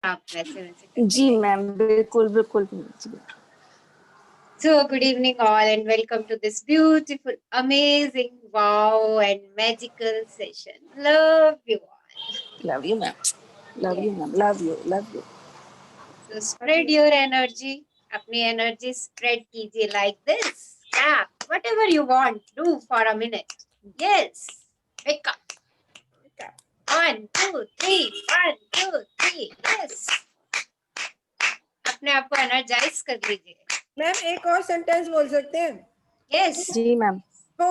आप वैसे वैसे करते जी रहिए। मैम, बिल्कुल बिल्कुल जी। So good evening all and welcome to this beautiful, amazing, wow and magical session. Love you all. Love you ma'am, love Yeah. You ma'am, love you, love you. So spread your energy. अपनी energy spread कीजिए like this. Clap. Whatever you want, do for a minute. Yes. Wake up. Wake up. 1, 2, 3. 1, 2, 3. Yes. अपने आप को energize कर लीजिए। Ma'am एक और sentence बोल सकते हैं? Yes. जी मैम। हो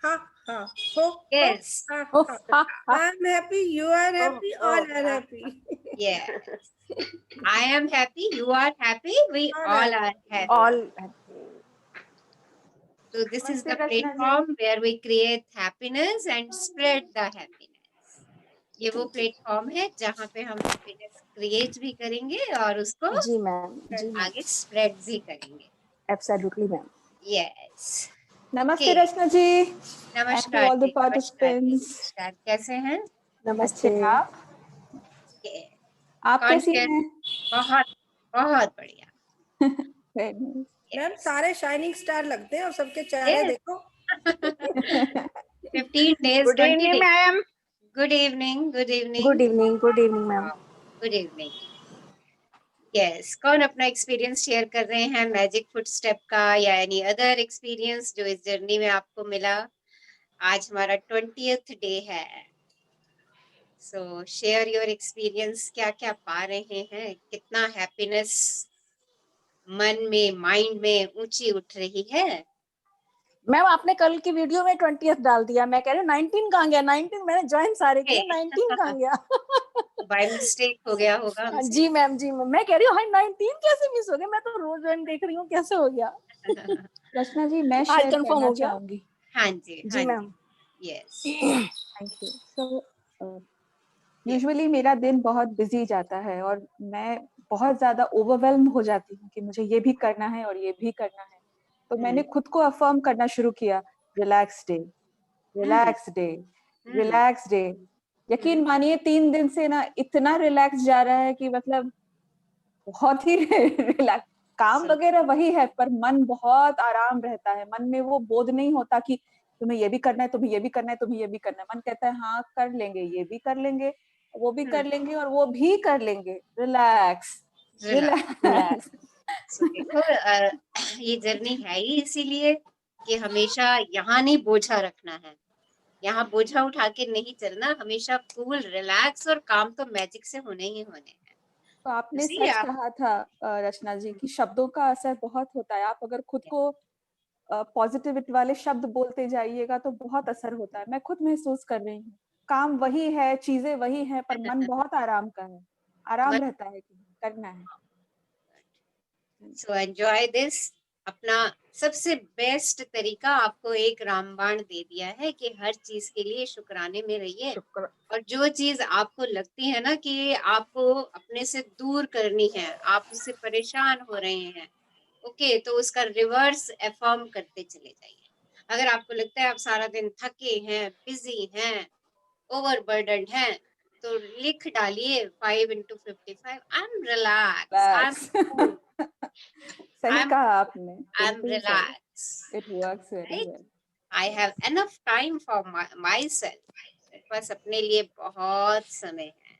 हा हा हो Yes. हा ओ, हा। हा, हा। I am happy, you are happy, all are happy. Yes. I am happy, you are happy, we all are happy. All So this is the platform where we create happiness and spread the happiness. ये वो platform है जहाँ पे हम happiness create भी करेंगे और उसको जी मैम, जी मैम, आगे स्प्रेड भी करेंगे। Absolutely ma'am. यस। नमस्ते रचना जी। नमस्कार all the जी, नमस्कार जी, participants. नमस्कार। कैसे हैं? नमस्ते। आप ये, आप कौन कैसी कैसे? हैं? बहुत बहुत बढ़िया। Very nice. मैम सारे शाइनिंग स्टार लगते हैं और सबके चेहरे Yes. देखो। 15 days, good 20 evening days. Ma'am. Good evening, good evening. Good evening, good evening ma'am. Good evening. Yes. कौन अपना एक्सपीरियंस शेयर कर रहे हैं मैजिक फुटस्टेप का या एनी अदर एक्सपीरियंस जो इस जर्नी में आपको मिला? आज हमारा 20th डे है। सो शेयर योर एक्सपीरियंस, क्या क्या पा रहे हैं, कितना हैप्पीनेस मन में, माइंड में ऊंची उठ रही है। मैम आपने कल की वीडियो में 20th डाल दिया, मैं कह रही हूँ 19 कहाँ गया? 19 मैंने ज्वाइन सारे किए, 19 कहाँ गया? बाय मिस्टेक हो गया होगा हमसे। जी मैम, जी मैम, मैं कह रही हूँ 19 कैसे मिस हो गया? मैं तो रोज ज्वाइन देख रही हूँ, कैसे हो गया? रचना जी मैं आज शेयर कंफर्म करना हो गया। चाहूंगी। हाँ जी, जी ma'am. Yes. Thank you. So usually मेरा दिन बहुत बिजी जाता है और मैं बहुत ज्यादा ओवरवेल्म हो जाती हूँ कि मुझे ये भी करना है और ये भी करना है। तो मैंने खुद को अफर्म करना शुरू किया, relax day, relax day, relax day. यकीन मानिए 3 दिन से ना इतना रिलैक्स जा रहा है कि मतलब बहुत ही रिलैक्स। काम वगैरह वही है पर मन बहुत आराम रहता है। मन में वो बोझ नहीं होता कि तुम्हें ये भी करना है, तुम्हें ये भी करना है, तुम्हें ये भी करना है। मन कहता है हाँ कर लेंगे, ये भी कर लेंगे, वो भी कर लेंगे और वो भी कर लेंगे। Relax, relax. देखो ये जर्नी है ही इसीलिए कि हमेशा यहाँ नहीं बोझा रखना है, यहाँ बोझा उठा के नहीं चलना, हमेशा कूल रिलैक्स और काम तो मैजिक से होने ही होने हैं। तो आपने सच कहा था रचना जी कि शब्दों का असर बहुत होता है। आप अगर खुद को पॉजिटिविटी वाले शब्द बोलते जाइएगा तो बहुत असर होता है। मैं खुद महसूस कर रही हूँ। काम वही है, चीजें वही हैं, पर मन बहुत आराम का है। आराम रहता है कि करना है। So enjoy this. अपना सबसे बेस्ट तरीका आपको एक रामबाण दे दिया है कि हर चीज के लिए शुक्राने में रहिए और जो चीज आपको लगती है ना कि आपको अपने से दूर करनी है, आप उससे परेशान हो रहे हैं, ओके, तो उसका रिवर्स एफर्म करते चले जाइए। अगर आपको लगता है आप सारा दिन थके हैं, बिजी हैं, ओवरबर्डन्ड हैं, तो लिख डालिए 5 into 55, I am relax, I am सही कहा आपने। I'm relaxed. It works very well. I have enough time for myself. मेरे पास अपने लिए बहुत समय है।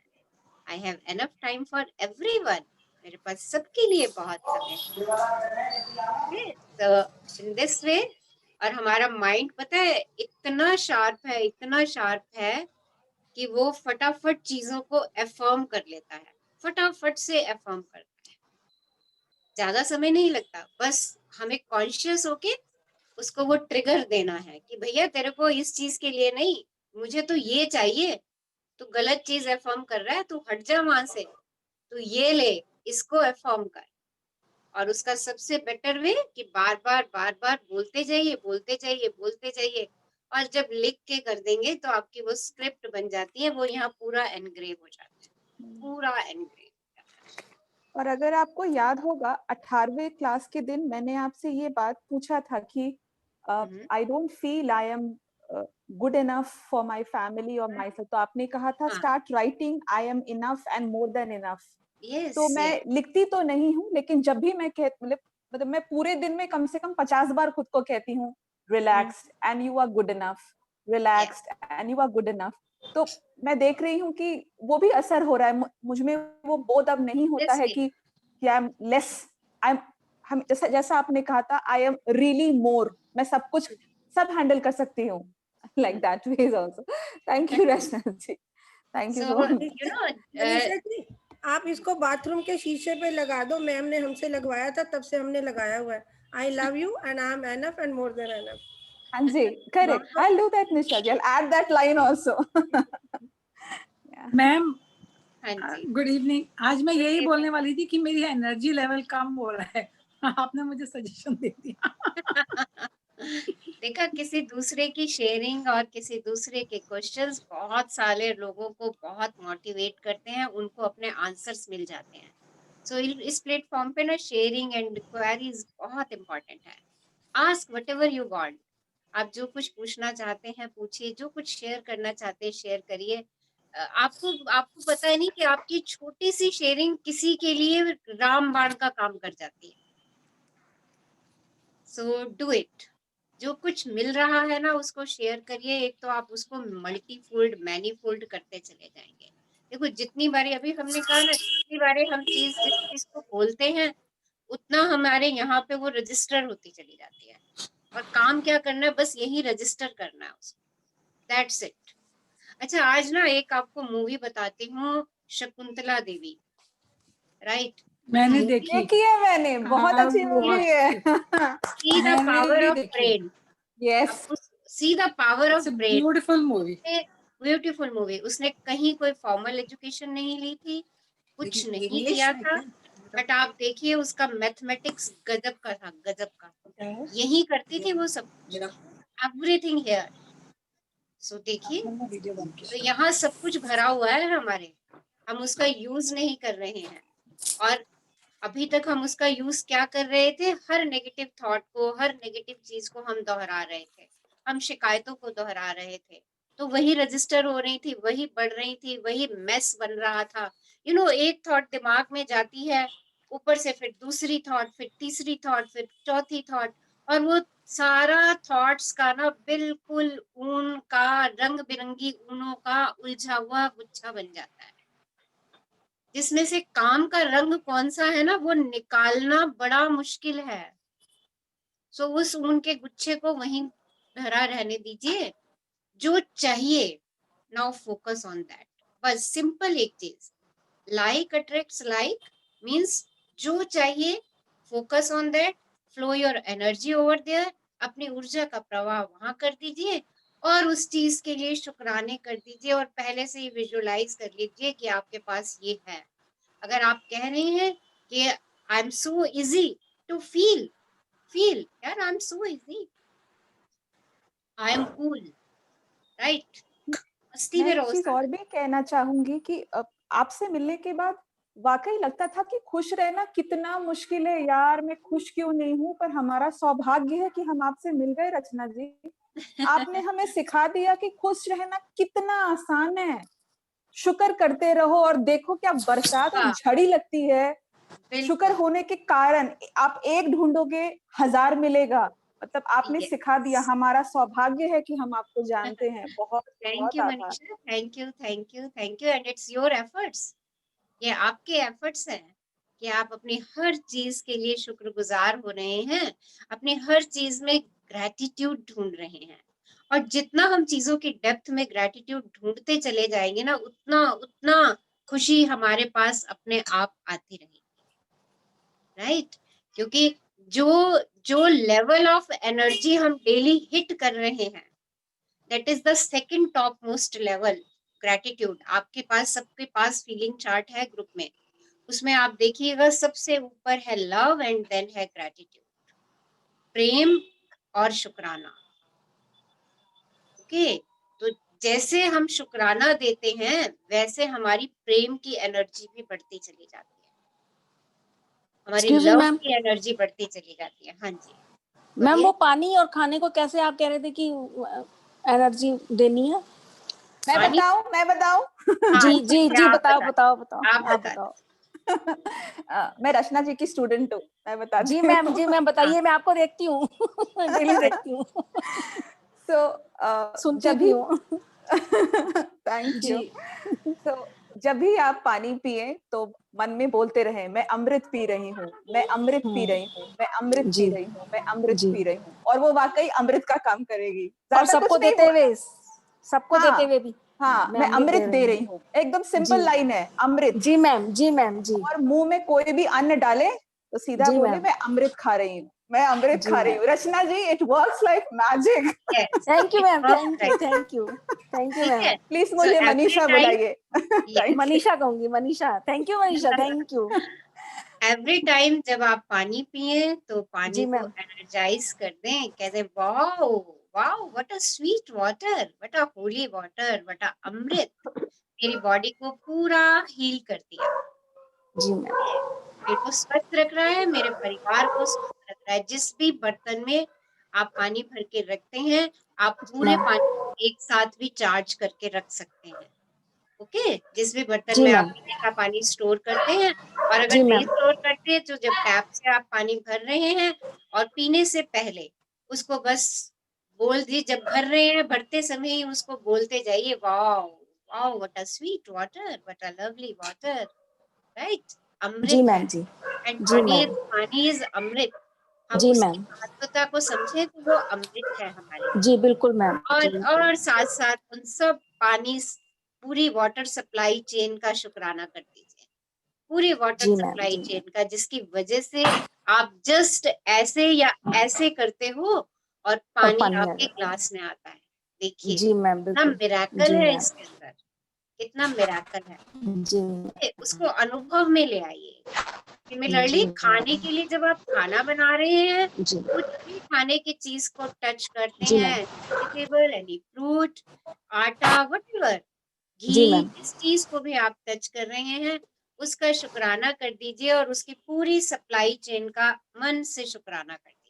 I have enough time for everyone. मेरे पास सबके लिए बहुत समय है। So in this way, और हमारा माइंड पता है इतना शार्प है, इतना शार्प है कि वो फटाफट चीजों को एफर्म कर लेता है, फटाफट से एफर्म करता है। ज्यादा समय नहीं लगता, बस हमें कॉन्शियस होके उसको वो ट्रिगर देना है कि भैया तेरे को इस चीज के लिए नहीं, मुझे तो ये चाहिए, तू गलत चीज एफर्म कर रहा है, तू हट जा वहां से, तू ये ले, इसको एफर्म कर। और उसका सबसे बेटर वे कि बार बार बोलते जाइए, बोलते जाइए, बोलते जाइए। और जब लिख के कर देंगे तो आपकी वो स्क्रिप्ट बन जाती है, वो यहाँ पूरा एनग्रेव हो जाता है, पूरा एनग्रेव। और अगर आपको याद होगा 18वें क्लास के दिन मैंने आपसे ये बात पूछा था कि I don't feel I am good enough for my family और माय सेल्फ। तो आपने कहा था start writing I am enough and more than enough. Yes तो मैं लिखती तो नहीं हूँ, लेकिन जब भी मैं मतलब मैं पूरे दिन में कम से कम 50 बार खुद को कहती हूँ relaxed and you are good enough, relaxed and you are good enough. तो मैं देख रही हूँ कि वो भी असर हो रहा है मुझ में। वो बोध अब नहीं होता है कि I M less, I am, हम जैसा जैसा आपने कहा था, आई एम रियली मोर, मैं सब हैंडल कर सकती हूँ like that way also. Thank you Rachna ji, thank you so so much. You know Manisha ji, आप इसको बाथरूम के शीशे पे लगा दो, मैम ने हमसे लगवाया था, तब से हमने लगाया हुआ है। I love you and I am enough and more than enough. हाँ जी, correct, I will do that Nisha ji, I will add that line also. Ma'am हाँ जी, गुड इवनिंग। आज मैं यही Good बोलने वाली थी कि मेरी एनर्जी लेवल कम हो रहा है। आपने मुझे सजेशन दे दिया। देखा, किसी दूसरे की शेयरिंग और किसी दूसरे के क्वेश्चंस बहुत सारे लोगों को बहुत मोटिवेट करते हैं, उनको अपने आंसर्स मिल जाते हैं। सो इस प्लेटफॉर्म पे ना शेयरिंग एंड क्वेरीज बहुत इंपॉर्टेंट है। Ask what ever you want, आप जो कुछ पूछना चाहते हैं पूछिए, जो कुछ शेयर करना चाहते हैं शेयर करिए। आपको आपको पता है नहीं कि आपकी छोटी सी शेयरिंग किसी के लिए रामबाण का काम कर जाती है। So do it. जो कुछ मिल रहा है ना उसको शेयर करिए। एक तो आप उसको मल्टीफोल्ड मैनीफोल्ड करते चले जाएंगे। देखो, जितनी बारी अभी हमने कहा ना, जितनी बारी हम जिस चीज को बोलते हैं उतना हमारे यहाँ पे वो रजिस्टर होती चली जाती है। और काम क्या करना है, बस यही रजिस्टर करना है उसको, दैट्स इट। अच्छा, आज ना एक आपको मूवी बताती हूँ, शकुंतला देवी, राइट? मैंने देखी। देखी है मैंने, बहुत अच्छी मूवी है। सी द मैंने पावर भी ऑफ देखी। Brain. Yes, see the power of it's a brain. Beautiful movie. Beautiful movie. उसने कहीं कोई फॉर्मल एजुकेशन नहीं ली थी, कुछ नहीं इंग्लिश किया में था, क्या? बट आप देखिए उसका मैथमेटिक्स गजब का था, गजब का। यही करती थी वो सब, एवरीथिंग हियर। सो देखिए, वीडियो बन तो यहाँ सब कुछ भरा हुआ है हमारे, हम उसका यूज नहीं कर रहे हैं। और अभी तक हम उसका यूज क्या कर रहे थे, हर नेगेटिव थॉट को, हर नेगेटिव चीज को हम दोहरा रहे थे, हम शिकायतों को दोहरा रहे थे। तो वही रजिस्टर हो रही थी, वही बढ़ रही थी, वही मेस बन रहा था। एक थॉट दिमाग में जाती है, ऊपर से फिर दूसरी थॉट, फिर तीसरी थॉट, फिर चौथी थॉट, और वो सारा थॉट्स का ना बिल्कुल ऊन का, रंग बिरंगी ऊनों का उलझा हुआ गुच्छा बन जाता है, जिसमें से काम का रंग कौन सा है ना वो निकालना बड़ा मुश्किल है। सो उस ऊन के गुच्छे को वहीं धरा रहने दीजिए। जो चाहिए, नाउ फोकस ऑन दैट। बस सिंपल एक चीज, लाइक अट्रैक्ट्स लाइक, मीन्स जो चाहिए focus on that, flow your energy over there, अपनी ऊर्जा का प्रवाह वहां कर दीजिए, और उस चीज के लिए शुक्राने कर दीजिए, और पहले से ही विजुअलाइज कर लीजिए कि आपके पास ये है। अगर आप कह रहे हैं कि I am so easy to feel, यार I am so easy, I am cool, right? मस्ती मैं में एक रहो चीज सारा। और भी कहना चाहूंगी कि आपसे मिलने के बाद वाकई लगता था कि खुश रहना कितना मुश्किल है यार, मैं खुश क्यों नहीं हूँ, पर हमारा सौभाग्य है कि हम आपसे मिल गए रचना जी। आपने हमें सिखा दिया कि खुश रहना कितना आसान है। शुक्र करते रहो और देखो क्या बरसात और हाँ, झड़ी लगती है। शुक्र बिल्कुल। होने के कारण आप एक ढूंढोगे, 1000 मिलेगा। मतलब आपने सिखा दिया, यस। हमारा सौभाग्य है कि हम आपको जानते हैं। बहुत थैंक बहुत यू आभार। Manisha, thank you, thank you, thank you, and it's your efforts. ये आपके एफर्ट्स हैं कि आप अपनी हर चीज के लिए शुक्रगुजार हो रहे हैं, अपनी हर चीज में ग्रैटिट्यूड ढूंढ रहे हैं। और जितना हम चीजों की डेप्थ में ग्रैटिट्यूड ढूंढते चले जाएंगे ना, उतना उतना खुशी हमारे पास अपने आप आती रहेगी, राइट? क्योंकि जो जो लेवल ऑफ एनर्जी हम डेली हिट कर रहे हैं, that is the second top most level, gratitude. आपके पास, सबके पास फीलिंग चार्ट है ग्रुप में, उसमें आप देखिएगा सबसे ऊपर है लव एंड देन है ग्रैटिट्यूड, प्रेम और शुक्राना। ओके, तो जैसे हम शुक्राना देते हैं वैसे हमारी प्रेम की एनर्जी भी बढ़ती चली जाती है, हमारी एक्सक्यूज मी लव मैम, की एनर्जी बढ़ती चली जाती है। हाँ जी, मैम बोलिए। वो पानी और खाने को कैसे आप कह रहे थे कि एनर्जी देनी है? मैं पानी, बताऊं? हाँ जी ठीक जी है, जी, आप बताओ बता बताओ बताओ, आप आप बता बताओ। मैं रचना जी की स्टूडेंट हूँ, मैं बता जी मैम, जी मैम, बताइए, मैं आपको देखती हूँ डेली देखती हूँ, सो सुनती जब भी भी हूँ। थैंक जी। यू। तो जब भी आप पानी पिए तो मन में बोलते रहे, मैं अमृत पी रही हूँ, मैं अमृत पी रही हूँ, मैं अमृत जी, पी रही हूँ, मैं अमृत जी। पी रही हूँ, और वो वाकई अमृत का काम करेगी, और ज्यादा सबको कुछ नहीं देते बोलना। हुए, सबको देते हाँ हुए भी, हाँ, मैं मैं अमृत अमृत दे दे रही रही हूँ। हूँ, एकदम सिंपल जी, लाइन है, अमृत। जी मैम, जी मैम, जी, और मुंह में कोई भी अन्न डाले तो सीधा जी बोले मैम, मैं अमृत खा रही हूँ, मैं अमृत जी खा रही मैम। हूँ। Rachna ji, it works like magic. Yes, thank you it ma'am, works thank you, like thank you, thank you ठीक मैम। है। प्लीज So मुझे every मनीषा time, बुलाइए। yes, मनीषा कहूंगी, Manisha, thank you Manisha, thank you. every time जब आप पानी पिए तो पानी जी को मैम, एनर्जाइज कर दें, कहते wow wow what a sweet water, what a holy water, what a amrit, मेरी बॉडी को पूरा हील कर दिया, जी मैम, मेरे को स्वस्थ रख रहा है, मेरे परिवार को स्वस्थ रख रहा है। जिस भी बर्तन में आप पानी भर के रखते हैं, आप पूरे मैम, पानी को एक साथ भी चार्ज करके रख सकते हैं। ओके, जिस भी बर्तन जी में आप मैम, पीने का पानी स्टोर करते हैं, और अगर जी नहीं मैम, स्टोर करते तो जब टैप से आप पानी भर रहे हैं और पीने से पहले उसको बस बोल दी, जब भर रहे हैं भरते समय ही उसको बोलते जाइए wow wow what a sweet water, what a lovely water, right, जी अमृत है। मैम, जी, एंड जी मैम, पानी इज अमृत। हम जी उसकी मैम, महत्वता को समझे तो वो अमृत है हमारे लिए। जी बिल्कुल मैम, जी बिल्कुल, और साथ साथ उन सब पूरी वाटर सप्लाई चेन का शुक्राना कर दीजिए, पूरी वाटर जी मैम, सप्लाई जी मैम, चेन का, जिसकी वजह से आप जस्ट ऐसे या ऐसे करते हो और और पानी पानी आ आपके जाता ग्लास में आता है। है। देखिए जी मैम, कितना बिल्कुल, मिराकल जी है मैम, इसके अंदर, कितना मिराकल है। जी, उसको अनुभव में ले आइए। सिमिलरली जी खाने के लिए जब आप खाना बना रहे हैं, जी, कुछ भी खाने की चीज को टच करते जी हैं, मैम, वेजिटेबल, एनी फ्रूट, आटा, वटएवर, जी घी, मैम, जिस चीज को भी आप टच कर रहे हैं उसका शुक्राना कर दीजिए और उसकी पूरी सप्लाई चेन का मन से शुक्राना कर दीजिए।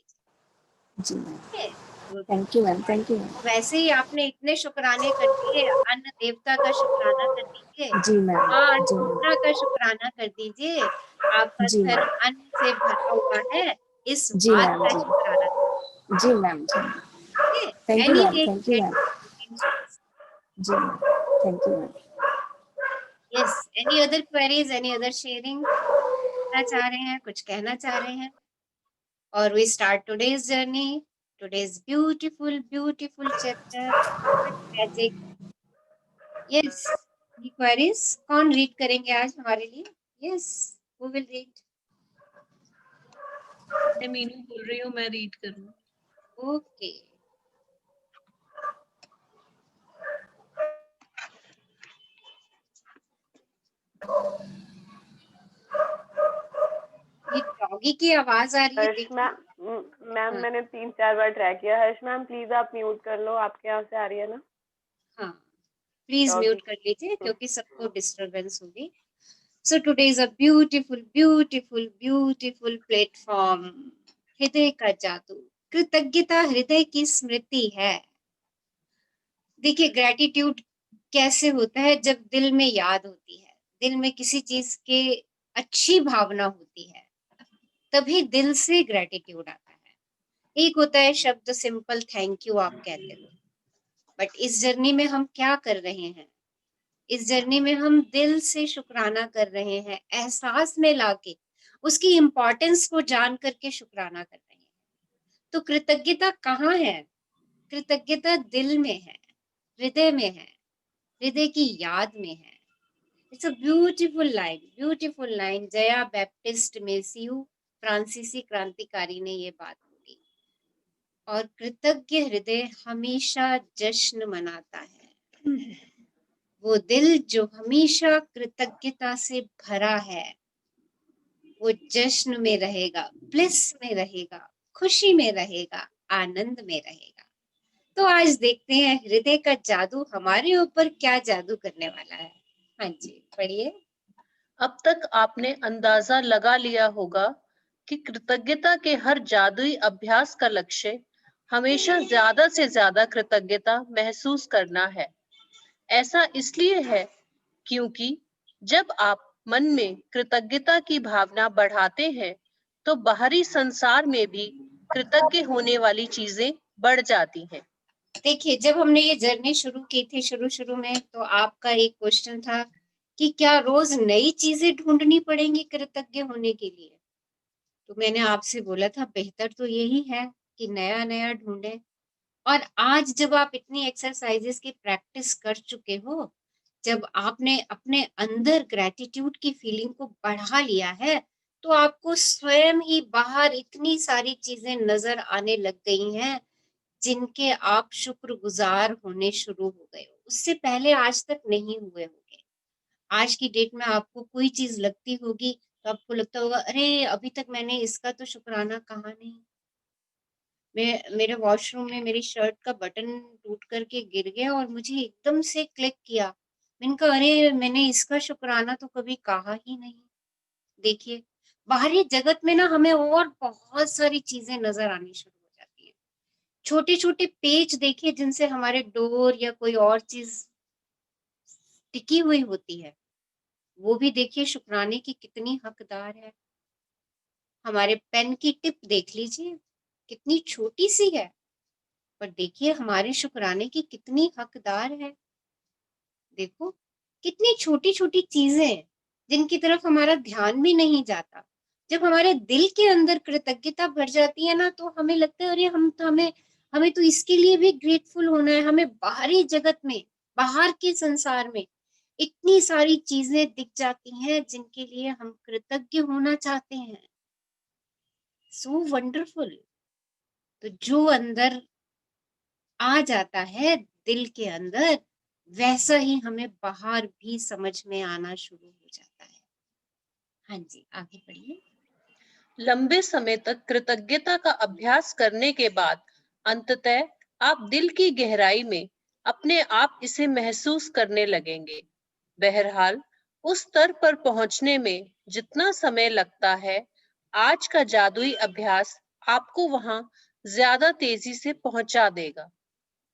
जी मैम, ठीक है? तो thank you ma'am, thank you ma'am, वैसे ही आपने इतने शुक्राने कर दिए, अन्न देवता का शुक्राना कर दीजिए, जी मैम, माँ जी मैम, अन्नपूर्णा का शुक्राना कर दीजिए, आपका जी घर मैम, अन्न से भरा हुआ है, इस जी बात मैम, का जी, शुक्राना जी मैम, जी, कीजिए। थैंक यू एनी मैम, एक थैंक यू मैम, चीज। जी ma'am, thank you ma'am. Yes, any other queries, any other sharing करना चाह रहे हैं, कुछ कहना चाह रहे हैं? और we start today's journey, today's beautiful beautiful chapter magic. Yes, any queries? कौन रीड करेंगे आज हमारे लिए? Yes, who will read? मैं मीनू बोल रही हूँ, मैं रीड करूँ। ओके, ये डॉगी की आवाज आ रही है, हर्ष देखिए। मैम हाँ मैंने 3-4 बार ट्राई किया। हर्ष मैम प्लीज आप म्यूट कर लो, आपके यहाँ से आ रही है ना हाँ, प्लीज डॉगी। म्यूट कर लीजिए क्योंकि सबको डिस्टरबेंस होगी। So today is a beautiful, beautiful, beautiful platform. हृदय का जादू, कृतज्ञता हृदय की स्मृति है। देखिए ग्रेटिट्यूड कैसे होता है, जब दिल में याद होती है, दिल में किसी चीज के अच्छी भावना होती है, तभी दिल से ग्रेटिट्यूड आता है। एक होता है शब्द सिंपल थैंक यू आप कहते हो, बट इस जर्नी में हम क्या कर रहे हैं, इस जर्नी में हम दिल से शुक्राना कर रहे हैं, एहसास में लाके उसकी इम्पोर्टेंस को जान करके शुक्राना कर रहे हैं। तो कृतज्ञता कहाँ है? कृतज्ञता दिल में है, हृदय में है, हृदय की याद में है। It's a beautiful line Jean Baptiste Massieu फ्रांसीसी क्रांतिकारी ने ये बात बोली। और कृतज्ञ हृदय हमेशा जश्न मनाता है। वो दिल जो हमेशा कृतज्ञता से भरा है, वो जश्न में रहेगा, ब्लिस में रहेगा, खुशी में रहेगा, आनंद में रहेगा। तो आज देखते हैं हृदय का जादू हमारे ऊपर क्या जादू करने वाला है। हाँ जी, पढ़िए। अब तक आपने अंदाजा लगा लिया होगा कि कृतज्ञता के हर जादुई अभ्यास का लक्ष्य हमेशा ज्यादा से ज्यादा कृतज्ञता महसूस करना है। ऐसा इसलिए है क्योंकि जब आप मन में कृतज्ञता की भावना बढ़ाते हैं तो बाहरी संसार में भी कृतज्ञ होने वाली चीजें बढ़ जाती हैं। देखिए, जब हमने ये जर्नी शुरू की थी शुरू में, तो आपका एक क्वेश्चन था कि क्या रोज नई चीजें ढूंढनी पड़ेंगी कृतज्ञ होने के लिए? तो मैंने आपसे बोला था बेहतर तो यही है कि नया नया ढूंढे। और आज जब आप इतनी एक्सरसाइजेस की प्रैक्टिस कर चुके हो, जब आपने अपने अंदर ग्रेटिट्यूड की फीलिंग को बढ़ा लिया है, तो आपको स्वयं ही बाहर इतनी सारी चीजें नजर आने लग गई हैं जिनके आप शुक्रगुजार होने शुरू हो गए हो। उससे पहले आज तक नहीं हुए होंगे। आज की डेट में आपको कोई चीज लगती होगी तो आपको लगता होगा, अरे अभी तक मैंने इसका तो शुक्राना कहा नहीं। मैं मेरे वॉशरूम में मेरी शर्ट का बटन टूट करके गिर गया और मुझे एकदम से क्लिक किया। मैंने कहा, अरे मैंने इसका शुक्राना तो कभी कहा ही नहीं। देखिए, बाहरी जगत में ना हमें और बहुत सारी चीजें नजर आनी शुरू हो जाती है। छोटे छोटे पेच देखिए जिनसे हमारे डोर या कोई और चीज टिकी हुई होती है, वो भी देखिए शुक्राने की कितनी हकदार है। हमारे पेन की टिप देख लीजिए, कितनी छोटी सी है, पर देखिए हमारे शुक्राने की कितनी हकदार है। देखो, कितनी छोटी छोटी चीजें जिनकी तरफ हमारा ध्यान भी नहीं जाता। जब हमारे दिल के अंदर कृतज्ञता भर जाती है ना, तो हमें लगता है, अरे हम तो हमें हमें तो इसके लिए भी ग्रेटफुल होना है। हमें बाहरी जगत में, बाहर के संसार में इतनी सारी चीजें दिख जाती हैं जिनके लिए हम कृतज्ञ होना चाहते हैं। So wonderful. तो जो अंदर आ जाता है दिल के अंदर, वैसा ही हमें बाहर भी समझ में आना शुरू हो जाता है। हाँ जी, आगे बढ़िए। लंबे समय तक कृतज्ञता का अभ्यास करने के बाद अंततः आप दिल की गहराई में अपने आप इसे महसूस करने लगेंगे। बहरहाल, उस स्तर पर पहुंचने में जितना समय लगता है, आज का जादुई अभ्यास आपको वहां ज्यादा तेजी से पहुंचा देगा।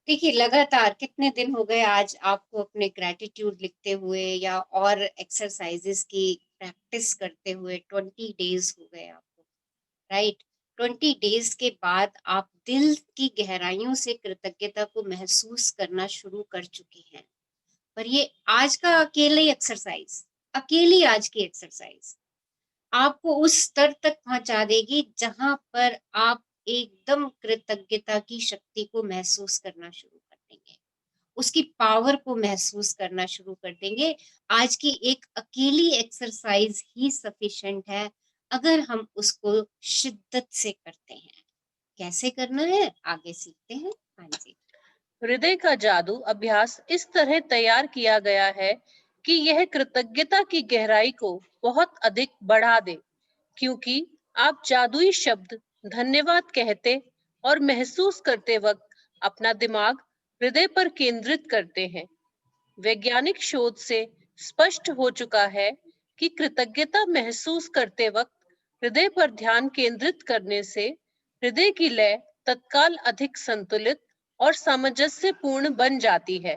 देखिए, लगातार कितने दिन हो गए आज आपको अपने ग्रेटिट्यूड लिखते हुए या और एक्सरसाइजेस की प्रैक्टिस करते हुए? 20 डेज हो गए आपको, राइट? 20 डेज के बाद आप दिल की गहराइयों से कृतज्ञता को महसूस करना शुरू कर चुकी हैं। पर ये आज का अकेली एक्सरसाइज, अकेली आज की एक्सरसाइज आपको उस स्तर तक पहुंचा देगी जहां पर आप एकदम कृतज्ञता की शक्ति को महसूस करना शुरू कर देंगे, उसकी पावर को महसूस करना शुरू कर देंगे। आज की एक अकेली एक्सरसाइज ही सफिशिएंट है अगर हम उसको शिद्दत से करते हैं। कैसे करना है आगे सीखते हैं। हाँ जी। हृदय का जादू अभ्यास इस तरह तैयार किया गया है कि यह कृतज्ञता की गहराई को बहुत अधिक बढ़ा दे, क्योंकि आप जादुई शब्द धन्यवाद कहते और महसूस करते वक्त अपना दिमाग हृदय पर केंद्रित करते हैं। वैज्ञानिक शोध से स्पष्ट हो चुका है कि कृतज्ञता महसूस करते वक्त हृदय पर ध्यान केंद्रित करने से हृदय की लय तत्काल अधिक संतुलित और सामंजस्यपूर्ण बन जाती है,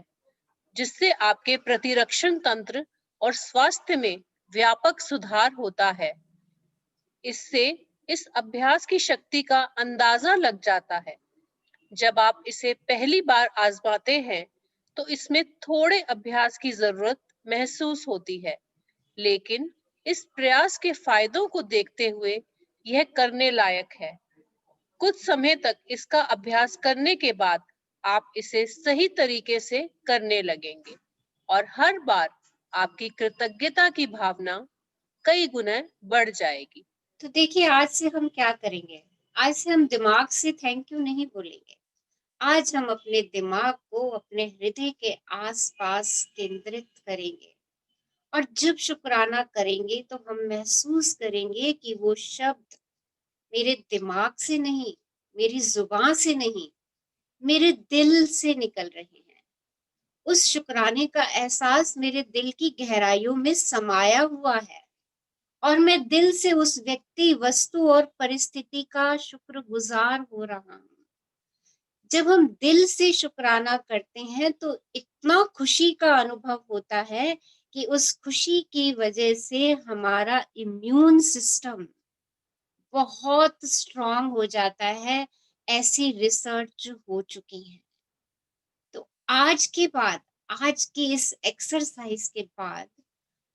जिससे आपके प्रतिरक्षण तंत्र और स्वास्थ्य में व्यापक सुधार होता है। इससे इस अभ्यास की शक्ति का अंदाजा लग जाता है। जब आप इसे पहली बार आजमाते हैं तो इसमें थोड़े अभ्यास की जरूरत महसूस होती है, लेकिन इस प्रयास के फायदों को देखते हुए यह करने लायक है। कुछ समय तक इसका अभ्यास करने के बाद आप इसे सही तरीके से करने लगेंगे और हर बार आपकी कृतज्ञता की भावना कई गुना बढ़ जाएगी। तो देखिए, आज से हम क्या करेंगे? आज से हम दिमाग से थैंक यू नहीं बोलेंगे। आज हम अपने दिमाग को अपने हृदय के आसपास केंद्रित करेंगे और जब शुक्राना करेंगे तो हम महसूस करेंगे कि वो शब्द मेरे दिमाग से नहीं, मेरी जुबान से नहीं, मेरे दिल से निकल रहे हैं। उस शुक्राने का एहसास मेरे दिल की गहराइयों में समाया हुआ है और मैं दिल से उस व्यक्ति, वस्तु और परिस्थिति का शुक्रगुजार हो रहा हूँ। जब हम दिल से शुक्राना करते हैं तो इतना खुशी का अनुभव होता है कि उस खुशी की वजह से हमारा इम्यून सिस्टम बहुत स्ट्रांग हो जाता है। ऐसी रिसर्च हो चुकी है। तो आज के बाद, आज की इस एक्सरसाइज के बाद,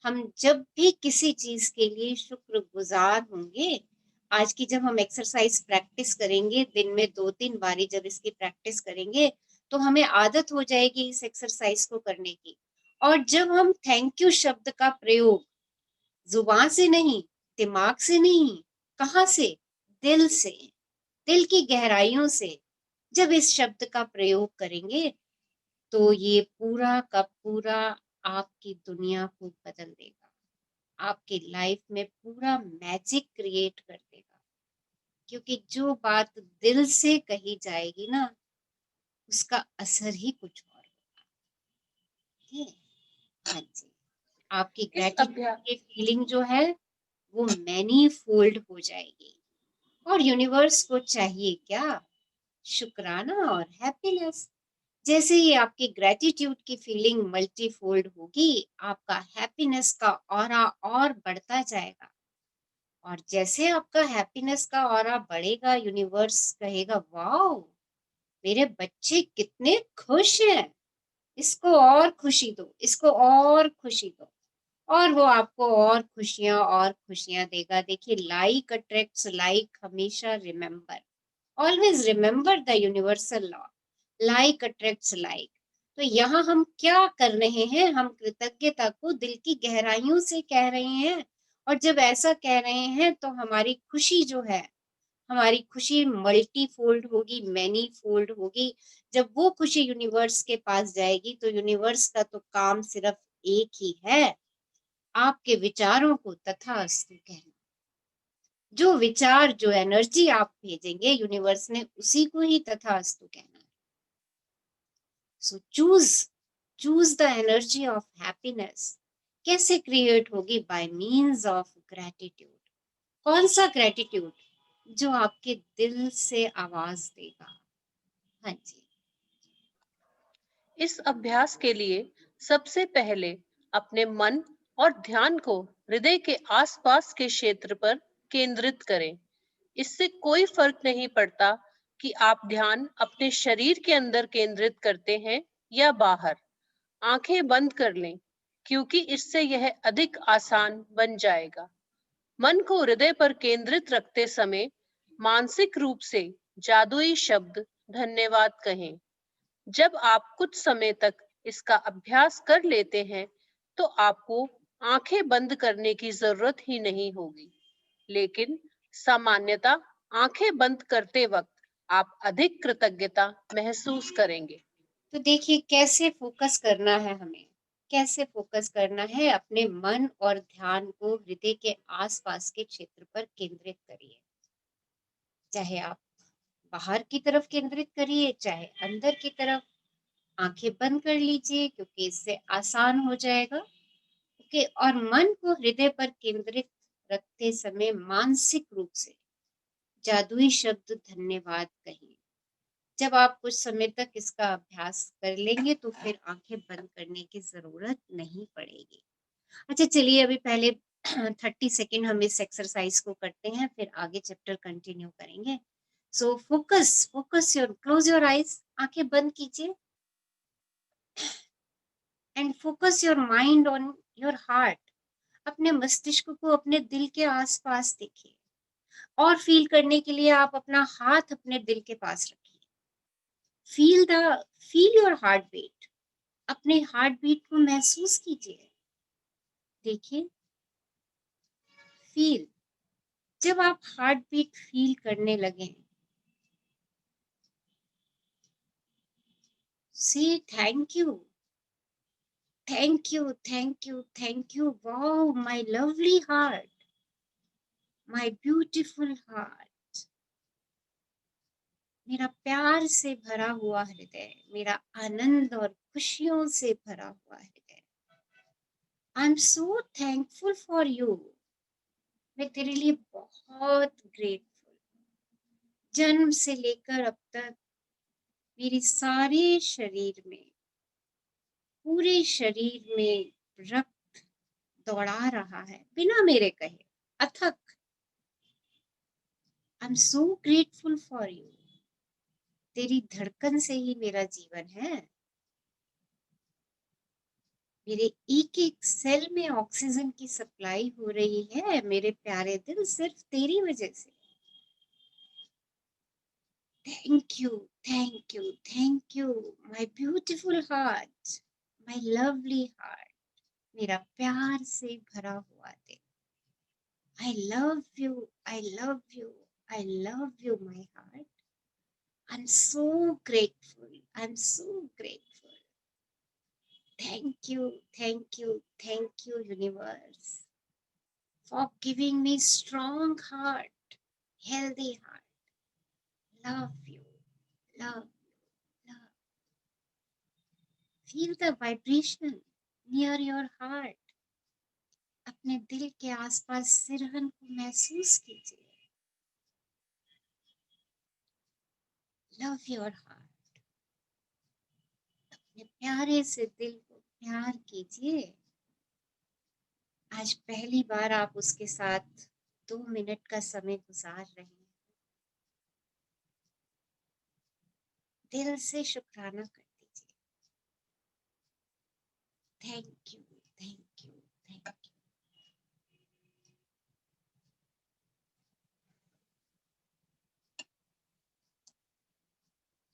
हम जब भी किसी चीज के लिए शुक्रगुजार होंगे, आज की जब हम एक्सरसाइज प्रैक्टिस करेंगे, दिन में 2-3 बारी जब इसकी प्रैक्टिस करेंगे, तो हमें आदत हो जाएगी इस एक्सरसाइज को करने की। और जब हम थैंक यू शब्द का प्रयोग जुबान से नहीं, दिमाग से नहीं, कहाँ से? दिल से, दिल की गहराइयों से जब इस शब्द का प्रयोग करेंगे, तो ये पूरा का पूरा आपकी दुनिया को बदल देगा, आपकी लाइफ में पूरा मैजिक क्रिएट कर देगा। क्योंकि जो बात दिल से कही जाएगी ना, उसका असर ही कुछ और होगा। ठीक है? हाँ जी, आपकी इस ग्रेटिट्यूड अभ्यास की फीलिंग जो है वो मैनी फोल्ड हो जाएगी। और यूनिवर्स को चाहिए क्या? शुक्राना और हैप्पीनेस। जैसे ही आपकी ग्रेटिट्यूड की फीलिंग मल्टीफोल्ड होगी, आपका हैप्पीनेस का ऑरा और बढ़ता जाएगा। और जैसे आपका हैप्पीनेस का ऑरा बढ़ेगा, यूनिवर्स कहेगा वाओ, मेरे बच्चे कितने खुश हैं, इसको और खुशी दो, इसको और खुशी दो। और वो आपको और खुशियां देगा। देखिए, लाइक अट्रैक्ट्स लाइक, हमेशा remember, always remember the universal law, like attracts like. तो यहाँ हम क्या कर रहे हैं? हम कृतज्ञता को दिल की गहराइयों से कह रहे हैं। और जब ऐसा कह रहे हैं तो हमारी खुशी जो है, हमारी खुशी मल्टी फोल्ड होगी, मैनी फोल्ड होगी। जब वो खुशी यूनिवर्स के पास जाएगी, तो यूनिवर्स का तो काम सिर्फ एक ही है, आपके विचारों को तथास्तु कहना। जो विचार, जो एनर्जी आप भेजेंगे, यूनिवर्स ने उसी को ही तथास्तु कहना है। So choose the energy of happiness. कैसे क्रिएट होगी? Bye means of gratitude. कौन सा ग्रेटिट्यूड? जो आपके दिल से आवाज देगा। हाँ जी। इस अभ्यास के लिए सबसे पहले अपने मन और ध्यान को हृदय के आसपास के क्षेत्र पर केंद्रित करें। इससे कोई फर्क नहीं पड़ता कि आप ध्यान अपने शरीर के अंदर केंद्रित करते हैं या बाहर। आंखें बंद कर लें, क्योंकि इससे यह अधिक आसान बन जाएगा। मन को हृदय पर केंद्रित रखते समय मानसिक रूप से जादुई शब्द धन्यवाद कहें। जब आप कुछ समय तक इसका अभ्यास कर लेते हैं, तो आपको आंखें बंद करने की जरूरत ही नहीं होगी। लेकिन सामान्यतः आंखें बंद करते वक्त आप अधिक कृतज्ञता महसूस करेंगे। तो देखिए कैसे फोकस करना है हमें, कैसे फोकस करना है। अपने मन और ध्यान को हृदय के आसपास के क्षेत्र पर केंद्रित करिए। चाहे आप बाहर की तरफ केंद्रित करिए, चाहे अंदर की तरफ। आंखें बंद कर लीजिए, क्योंकि इससे आसान हो जाएगा। ओके। और मन को हृदय पर केंद्रित रखते समय मानसिक रूप से जादुई शब्द धन्यवाद कहिए। जब आप कुछ समय तक इसका अभ्यास कर लेंगे, तो फिर आंखें बंद करने की जरूरत नहीं पड़ेगी। अच्छा, चलिए अभी पहले 30 सेकेंड हम इस एक्सरसाइज को करते हैं, फिर आगे चैप्टर कंटिन्यू करेंगे। So focus your, close your eyes, आंखें बंद कीजिए and focus your mind on your heart. अपने मस्तिष्क को अपने दिल के आसपास देखिए। और फील करने के लिए आप अपना हाथ अपने दिल के पास रखिए। Feel your heart beat. अपने हार्ट बीट को महसूस कीजिए। देखिए, फील। जब आप हार्ट बीट फील करने लगे, से thank you, thank you, thank you, thank you. Wow, my lovely heart, my beautiful heart. मेरा प्यार से भरा हुआ हृदय, मेरा आनंद और खुशियों से भरा हुआ हृदय। आई am so thankful for you. मैं तेरे लिए बहुत ग्रेटफुल। जन्म से लेकर अब तक मेरे सारे शरीर में, पूरे शरीर में रक्त दौड़ा रहा है बिना मेरे कहे, अथक। आई am so grateful for you. तेरी धड़कन से ही मेरा जीवन है। मेरे एक एक सेल में ऑक्सीजन की सप्लाई हो रही है मेरे प्यारे दिल, सिर्फ तेरी वजह से। Thank you, thank you, thank you my beautiful heart, my lovely heart, मेरा प्यार से भरा हुआ दिल। I love you, I love you, I love you, my heart. I'm so grateful, I'm so grateful. Thank you, thank you, thank you, universe, for giving me strong heart, healthy heart. Love you, love you, love. Feel the vibration near your heart. अपने दिल के आसपास सिरहन को महसूस कीजिए। Love your heart. अपने प्यारे से दिल को प्यार कीजिए। आज पहली बार आप उसके साथ 2 मिनट का समय गुजार रहे हैं। दिल से शुक्राना कर दीजिए। Thank you, thank you, thank you.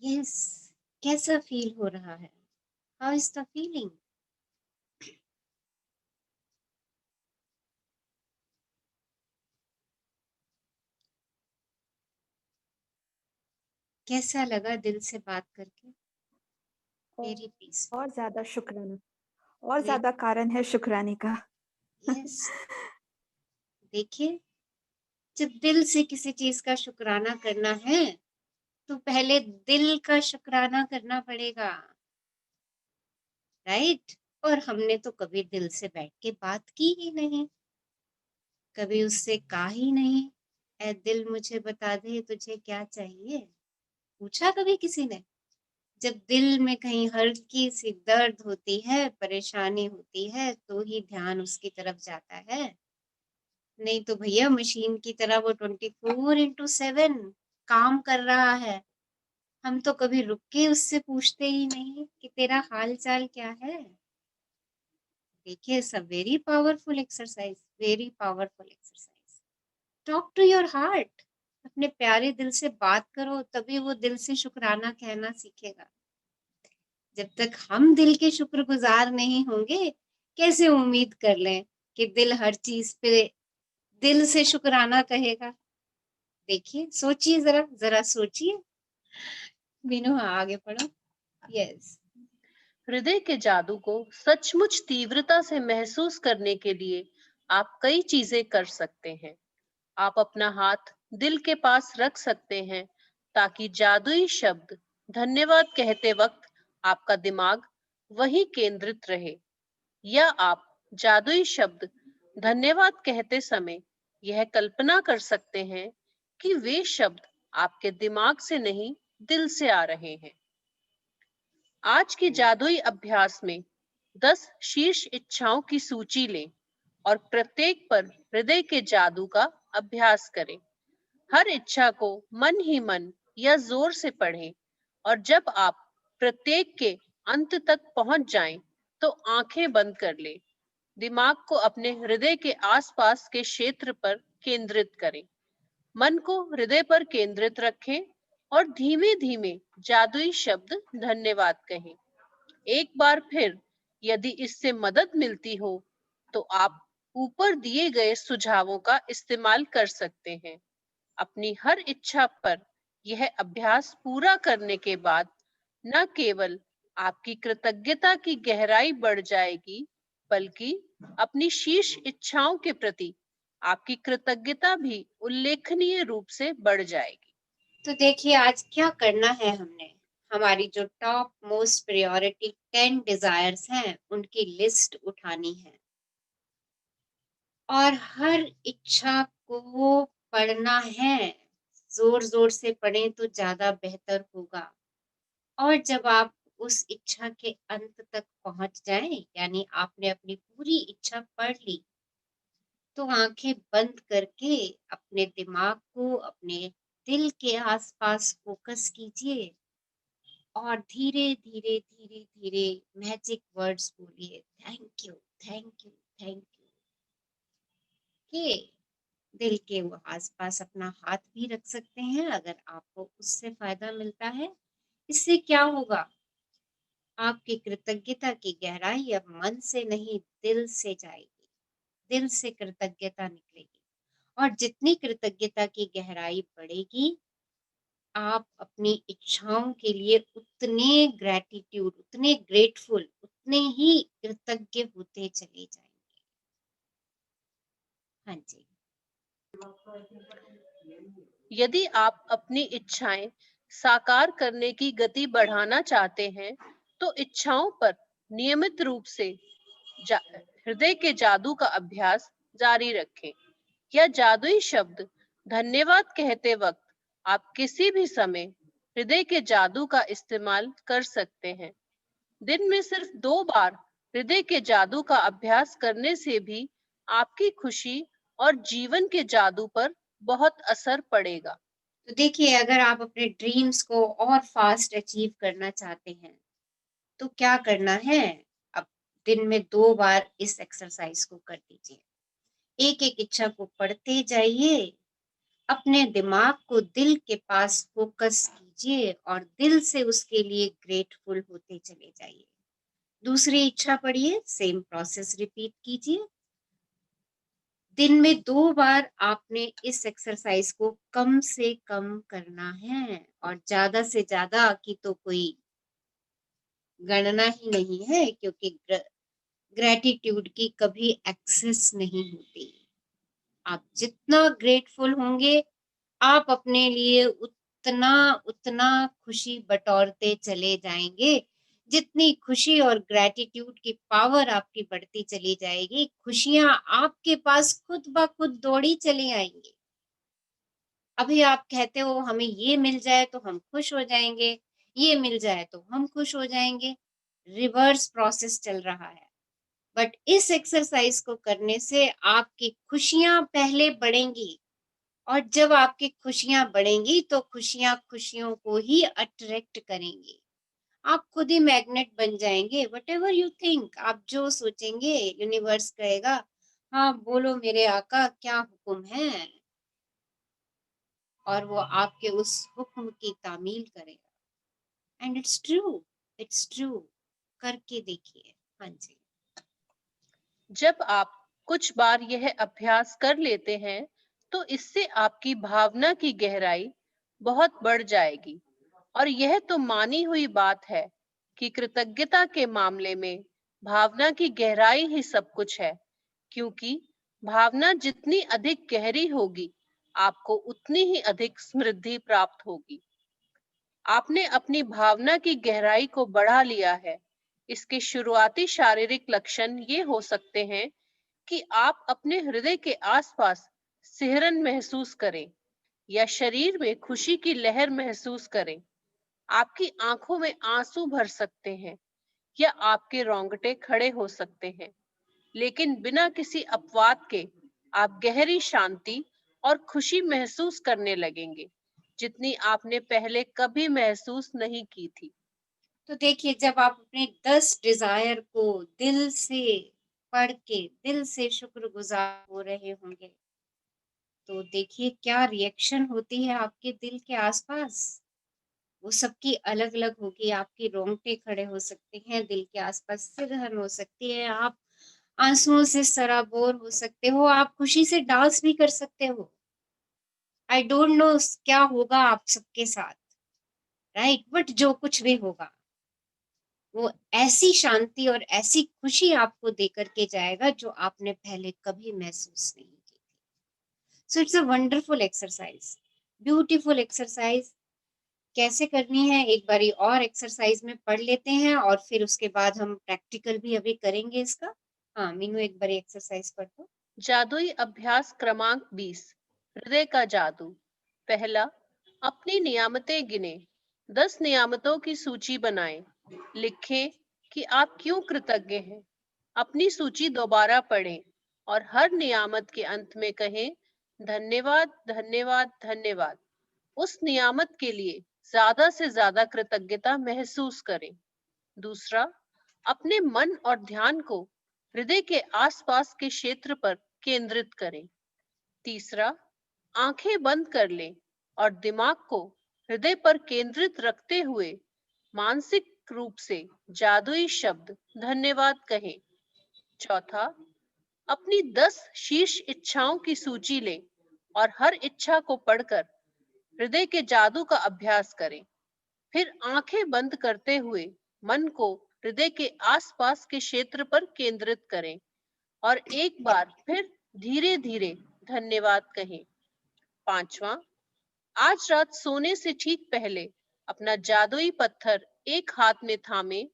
Yes, कैसा फील हो रहा है? How is the feeling? कैसा लगा दिल से बात करके? Very peaceful. और ज्यादा शुक्राना, और ज्यादा कारण है शुक्राने का। यस, देखिए, जब दिल से किसी चीज का शुक्राना करना है तो पहले दिल का शुक्राना करना पड़ेगा, राइट? और हमने तो कभी दिल से बैठ के बात की ही नहीं, कभी उससे कहा ही नहीं, ऐ दिल मुझे बता दे तुझे क्या चाहिए। पूछा कभी किसी ने? जब दिल में कहीं हल्की सी दर्द होती है, परेशानी होती है, तो ही ध्यान उसकी तरफ जाता है। नहीं तो भैया मशीन की तरह वो 24/7 काम कर रहा है। हम तो कभी रुक के उससे पूछते ही नहीं कि तेरा हाल चाल क्या है। देखिए, it's a very powerful exercise, very powerful exercise. Talk to your heart. अपने प्यारे दिल से बात करो, तभी वो दिल से शुक्राना कहना सीखेगा। जब तक हम दिल के शुक्रगुजार नहीं होंगे, कैसे उम्मीद कर लें कि दिल हर चीज पे दिल से शुक्राना कहेगा? देखिए, सोचिए, जरा जरा सोचिए। मीनू, आगे पढ़ो। यस। हृदय के जादू को सचमुच तीव्रता से महसूस करने के लिए आप कई चीजें कर सकते हैं। आप अपना हाथ दिल के पास रख सकते हैं ताकि जादुई शब्द धन्यवाद कहते वक्त आपका दिमाग वहीं केंद्रित रहे, या आप जादुई शब्द धन्यवाद कहते समय यह कल्पना कर सकते हैं कि वे शब्द आपके दिमाग से नहीं, दिल से आ रहे हैं। आज के जादुई अभ्यास में 10 शीर्ष इच्छाओं की सूची लें और प्रत्येक पर हृदय के जादू का अभ्यास करें। हर इच्छा को मन ही मन या जोर से पढ़ें, और जब आप प्रत्येक के अंत तक पहुंच जाएं, तो आंखें बंद कर लें। दिमाग को अपने हृदय के आसपास के क्षेत्र पर केंद्रित करें। मन को हृदय पर केंद्रित रखें और धीमे धीमे जादुई शब्द धन्यवाद कहें। एक बार फिर, यदि इससे मदद मिलती हो तो आप ऊपर दिए गए सुझावों का इस्तेमाल कर सकते हैं। अपनी हर इच्छा पर यह अभ्यास पूरा करने के बाद न केवल आपकी कृतज्ञता की गहराई बढ़ जाएगी, बल्कि अपनी शीर्ष इच्छाओं के प्रति आपकी कृतज्ञता भी उल्लेखनीय रूप से बढ़ जाएगी। तो देखिए, आज क्या करना है हमने। हमारी जो टॉप मोस्ट प्रायोरिटी 10 डिजायर्स हैं, उनकी लिस्ट उठानी है और हर इच्छा को पढ़ना है। जोर जोर से पढ़ें तो ज्यादा बेहतर होगा। और जब आप उस इच्छा के अंत तक पहुंच जाएं, यानी आपने अपनी पूरी इच्छा पढ़ ली, तो आंखें बंद करके अपने दिमाग को अपने दिल के आसपास फोकस कीजिए और धीरे धीरे धीरे धीरे मैजिक वर्ड्स बोलिए, thank you, thank you, thank you. के दिल के वो आसपास अपना हाथ भी रख सकते हैं अगर आपको उससे फायदा मिलता है। इससे क्या होगा, आपकी कृतज्ञता की गहराई अब मन से नहीं दिल से जाएगी, दिल से कृतज्ञता निकलेगी। और जितनी कृतज्ञता की गहराई बढ़ेगी, आप अपनी इच्छाओं के लिए उतने ग्रैटिट्यूड, उतने ग्रेटफुल, उतने ही कृतज्ञ होते चले जाएंगे। हाँ जी। यदि आप अपनी इच्छाएं साकार करने की गति बढ़ाना चाहते हैं, तो इच्छाओं पर नियमित रूप से हृदय के जादू का अभ्यास जारी रखें। यह जादुई शब्द धन्यवाद कहते वक्त आप किसी भी समय हृदय के जादू का इस्तेमाल कर सकते हैं। दिन में सिर्फ 2 बार हृदय के जादू का अभ्यास करने से भी आपकी खुशी और जीवन के जादू पर बहुत असर पड़ेगा। तो देखिए, अगर आप अपने ड्रीम्स को और फास्ट अचीव करना चाहते हैं, तो क्या करना है, अब दिन में 2 बार इस एक्सरसाइज को कर दीजिए। एक एक इच्छा को पढ़ते जाइए, अपने दिमाग को दिल के पास फोकस कीजिए और दिल से उसके लिए ग्रेटफुल होते चले जाइए। दूसरी इच्छा पढ़िए, सेम प्रोसेस रिपीट कीजिए। दिन में 2 बार आपने इस एक्सरसाइज को कम से कम करना है, और ज्यादा से ज्यादा की तो कोई गणना ही नहीं है, क्योंकि ग्रेटिट्यूड की कभी एक्सेस नहीं होती। आप जितना ग्रेटफुल होंगे, आप अपने लिए उतना उतना खुशी बटोरते चले जाएंगे। जितनी खुशी और ग्रेटिट्यूड की पावर आपकी बढ़ती चली जाएगी, खुशियां आपके पास खुद ब खुद दौड़ी चली आएंगी। अभी आप कहते हो हमें ये मिल जाए तो हम खुश हो जाएंगे, ये मिल जाए तो हम खुश हो जाएंगे। रिवर्स प्रोसेस चल रहा है। बट इस एक्सरसाइज को करने से आपकी खुशियां पहले बढ़ेंगी, और जब आपकी खुशियां बढ़ेंगी तो खुशियां खुशियों को ही अट्रैक्ट करेंगी। आप खुद ही मैग्नेट बन जाएंगे। वट एवर यू थिंक, आप जो सोचेंगे यूनिवर्स कहेगा, हाँ बोलो मेरे आका क्या हुक्म है, और वो आपके उस हुक्म की तामील करेगा। And it's true, it's true. करके देखिए। हाँ जी। जब आप कुछ बार यह अभ्यास कर लेते हैं, तो इससे आपकी भावना की गहराई बहुत बढ़ जाएगी। और यह तो मानी हुई बात है कि कृतज्ञता के मामले में भावना की गहराई ही सब कुछ है, क्योंकि भावना जितनी अधिक गहरी होगी, आपको उतनी ही अधिक समृद्धि प्राप्त होगी। आपने अपनी भावना की गहराई को बढ़ा लिया है। इसके शुरुआती शारीरिक लक्षण ये हो सकते हैं कि आप अपने हृदय के आसपास सिहरन महसूस करें, या शरीर में खुशी की लहर महसूस करें। आपकी आंखों में आंसू भर सकते हैं, या आपके रोंगटे खड़े हो सकते हैं। लेकिन बिना किसी अपवाद के आप गहरी शांति और खुशी महसूस करने लगेंगे, जितनी आपने पहले कभी महसूस नहीं की थी। तो देखिए, जब आप अपने 10 डिजायर को दिल से पढ़ के दिल से शुक्रगुजार हो रहे होंगे, तो देखिए क्या रिएक्शन होती है आपके दिल के आसपास। वो सबकी अलग अलग होगी। आपके रोंगटे खड़े हो सकते हैं, दिल के आसपास सिरहन हो सकती है, आप आंसुओं से सराबोर हो सकते हो, आप खुशी से डांस भी कर सकते हो। आई डोंट नो क्या होगा आप सबके साथ, राइट, बट जो कुछ भी होगा, वो ऐसी शांति और ऐसी खुशी आपको देकर के जाएगा जो आपने पहले कभी महसूस नहीं की थी। So it's a wonderful exercise, beautiful exercise. कैसे करनी है एक बारी और एक्सरसाइज में पढ़ लेते हैं, और फिर उसके बाद हम प्रैक्टिकल भी अभी करेंगे इसका। हाँ मीनू, एक बारी एक्सरसाइज पढ़ दो। जादुई अभ्यास क्रमांक 20, हृदय का जादू। पहला, अपनी नियामतें गिने। 10 नियामतों की सूची बनाएं। लिखें कि आप क्यों कृतज्ञ हैं। अपनी सूची दोबारा पढ़ें और हर नियामत के अंत में कहें धन्यवाद, धन्यवाद, धन्यवाद। उस नियामत के लिए ज्यादा से ज्यादा कृतज्ञता महसूस करें। दूसरा, अपने मन और ध्यान को हृदय के आसपास के क्षेत्र पर केंद्रित करें। तीसरा, आंखें बंद कर लें और दिमाग को हृदय पर केंद्रित रखते हुए मानसिक रूप से जादुई शब्द धन्यवाद कहें। चौथा, अपनी 10 शीर्ष इच्छाओं की सूची लें और हर इच्छा को पढ़कर हृदय के जादू का अभ्यास करें। फिर आंखें बंद करते हुए मन को हृदय के आसपास के क्षेत्र पर केंद्रित करें और एक बार फिर धीरे धीरे धन्यवाद कहें। पांचवा, आज रात सोने से ठीक पहले अपना जादुई पत्थर एक हाथ में थामे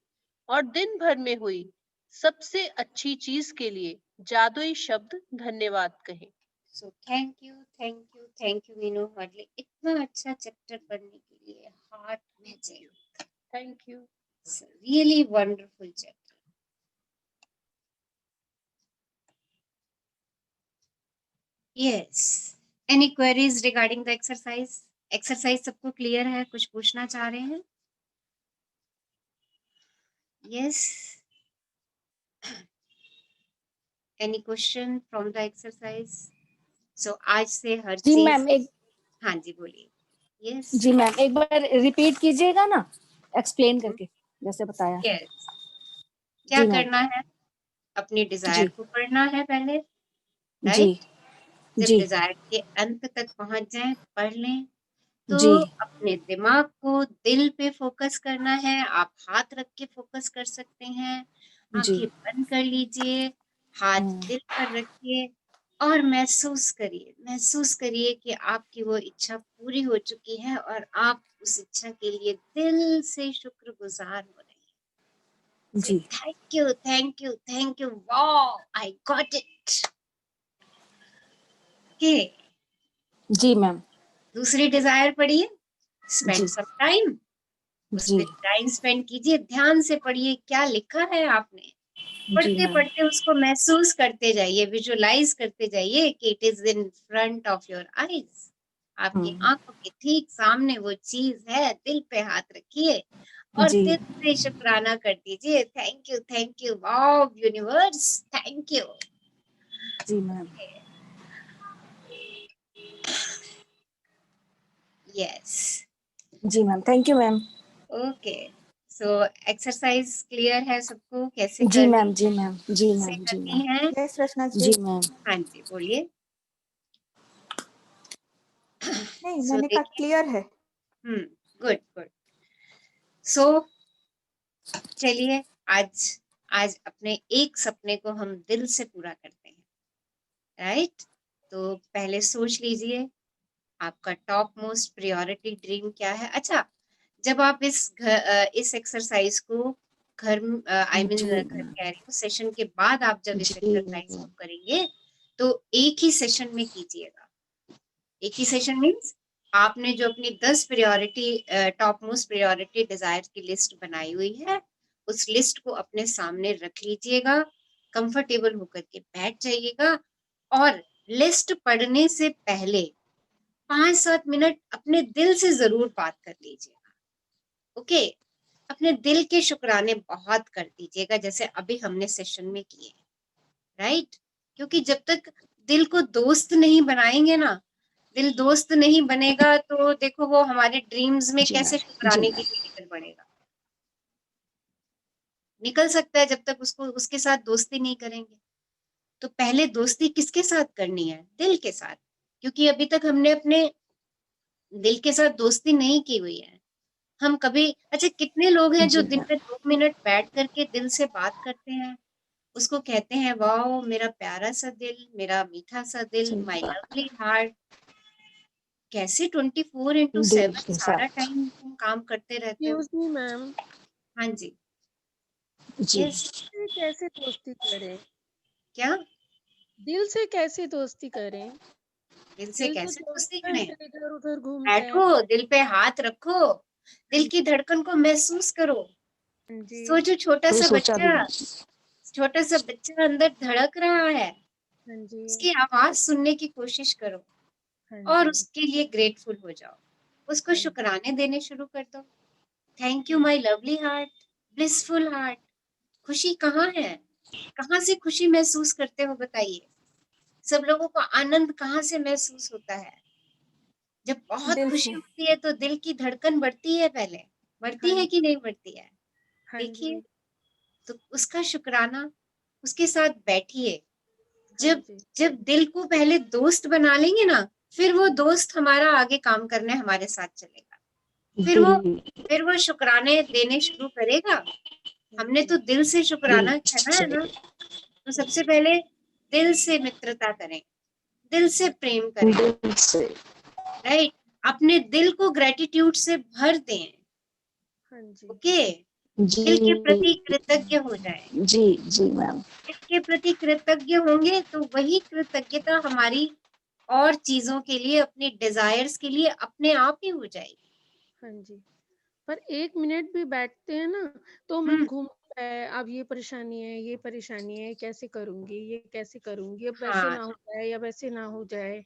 और दिन भर में हुई सबसे अच्छी चीज के लिए जादुई शब्द धन्यवाद कहें। So thank you, thank you, thank you Meenu Hadley, इतना अच्छा चैप्टर पढ़ने के लिए। Heart magic, thank you. Really wonderful chapter. Yes, any queries regarding the exercise? Exercise सबको क्लियर है? कुछ पूछना चाह रहे हैं? Yes, any question from the exercise? So आज से हर जी चीज, मैम एक हाँ जी बोलिए। यस जी मैम एक बार रिपीट कीजिएगा ना, एक्सप्लेन करके जैसे बताया। यस, क्या जी मैम। करना है? अपनी डिजायर जी को पढ़ना है पहले, जी राइट? जब जी डिजायर के अंत तक पहुंच जाए पढ़ लें, तो जी अपने दिमाग को दिल पे फोकस करना है। आप हाथ रख के फोकस कर सकते हैं, जी आंखें बंद कर लीजिए, हाथ दिल पर रखिए और महसूस करिए कि आपकी वो इच्छा पूरी हो चुकी है और आप उस इच्छा के लिए दिल से शुक्रगुजार हो रहे हैं। जी thank you, thank you, thank you, wow I got it. Okay, जी मैम। दूसरी डिजायर पढ़िए, स्पेंड जी सम टाइम। उस जी पे टाइम स्पेंड कीजिए, ध्यान से पढ़िए क्या लिखा है आपने। जी पढ़ते मैम। पढ़ते उसको महसूस करते जाइए, विजुलाइज करते जाइए कि it is in front of your eyes, आपकी आंखों के ठीक सामने वो चीज है। दिल पे हाथ रखिए और जी दिल से शुक्राना कर दीजिए, thank you, wow universe, thank you. Ji ma'am. Yes, जी ma'am, thank you ma'am. Okay. So exercise clear है सबको कैसे जी करनी मैम, जी मैम, जी कैसे मैम, जी करनी मैम। है? यस रचना जी। जी मैम। हाँ जी बोलिए। नहीं, सो मैंने कहा देखिए, क्लियर है। Good good. सो चलिए, आज आज अपने एक सपने को हम दिल से पूरा करते हैं, राइट? तो पहले सोच लीजिए आपका टॉप मोस्ट प्रायोरिटी ड्रीम क्या है। अच्छा, जब आप इस एक्सरसाइज को घर, आई मीन जी घर कह रही हूँ, सेशन के बाद आप जब इस जी एक्सरसाइज को करेंगे तो एक ही सेशन में कीजिएगा। एक ही सेशन मीन्स आपने जो अपनी 10 priority, top most priority desire की लिस्ट बनाई हुई है, उस लिस्ट को अपने सामने रख लीजिएगा, कंफर्टेबल होकर के बैठ जाइएगा और लिस्ट पढ़ने से पहले 5-7 मिनट अपने दिल से जरूर बात कर लीजिएगा। ओके, अपने दिल के शुक्राने बहुत कर दीजिएगा जैसे अभी हमने सेशन में किए, राइट? क्योंकि जब तक दिल को दोस्त नहीं बनाएंगे ना, दिल दोस्त नहीं बनेगा तो देखो वो हमारे ड्रीम्स में जी कैसे मैम, जी शुक्राने के मैम। लिए निकल पड़ेगा। निकल सकता है जब तक उसको उसके साथ दोस्ती नहीं करेंगे। तो पहले दोस्ती किसके साथ करनी है? दिल के साथ, क्योंकि अभी तक हमने अपने दिल के साथ दोस्ती नहीं की हुई है। हम कभी, अच्छा कितने लोग हैं जो जी दिन मैम। में 2 मिनट बैठ करके दिल से बात करते हैं, उसको कहते हैं वाओ मेरा प्यारा सा दिल, मेरा मीठा सा दिल, सही माय बात। Lovely heart. कैसे 24/7 दिल के सारा साथ। टाइम तुम काम करते रहते हो। एक्सक्यूज मी मैम, हाँ जी, जी यस। से कैसे दोस्ती करें? क्या? दिल से कैसे दोस्ती करें? दिल से दिल तो कैसे दोस्ती 24 करें? घंटे इधर उधर घूमते हैं। बैठो, दिल पे हाथ रखो, दिल की धड़कन को महसूस करो। जी। सोचो छोटा कभी सा सोचा भी बच्चा, नहीं। छोटा सा बच्चा अंदर धड़क रहा है, हाँ जी। उसकी आवाज सुनने की कोशिश करो हाँ और जी। उसके लिए ग्रेटफुल हो जाओ, उसको हाँ जी। शुक्राने देने शुरू कर दो। Thank you my lovely heart, blissful heart. खुशी कहाँ है? कहाँ से खुशी महसूस करते हो बताइए? सब लोगों को आनंद कहाँ से महसूस होता है? जब बहुत दिल खुशी से। होती है तो दिल की धड़कन बढ़ती है, पहले बढ़ती हाँ है जी। कि नहीं बढ़ती है? हाँ देखिए, जी। तो उसका शुक्राना, उसके साथ बैठिए। हाँ जब जी। जब दिल को पहले दोस्त बना लेंगे ना, फिर वो दोस्त हमारा आगे काम करने हमारे साथ चलेगा। जी फिर वो शुक्राने देने शुरू करेगा। हाँ हमने जी। तो दिल से शुक्राना जी करना है ना। तो सबसे पहले दिल से मित्रता करें, दिल से प्रेम करें, दिल से। राइट? अपने दिल को ग्रेटिट्यूड से भर दें। हाँ जी। ओके, जी दिल के प्रति कृतज्ञ हो जाए। जी जी मैम। दिल के प्रति कृतज्ञ होंगे तो वही कृतज्ञता हमारी और चीजों के लिए, अपनी डिजायर्स के लिए अपने आप ही हो जाएगी। हाँ जी। पर 1 मिनट भी बैठते हैं ना तो मन घूमता है, अब ये परेशानी है, कैसे करूँगी, ये कैसे करूँगी, अब वैसे हाँ ना हो जाए या वैसे ना हो जाए।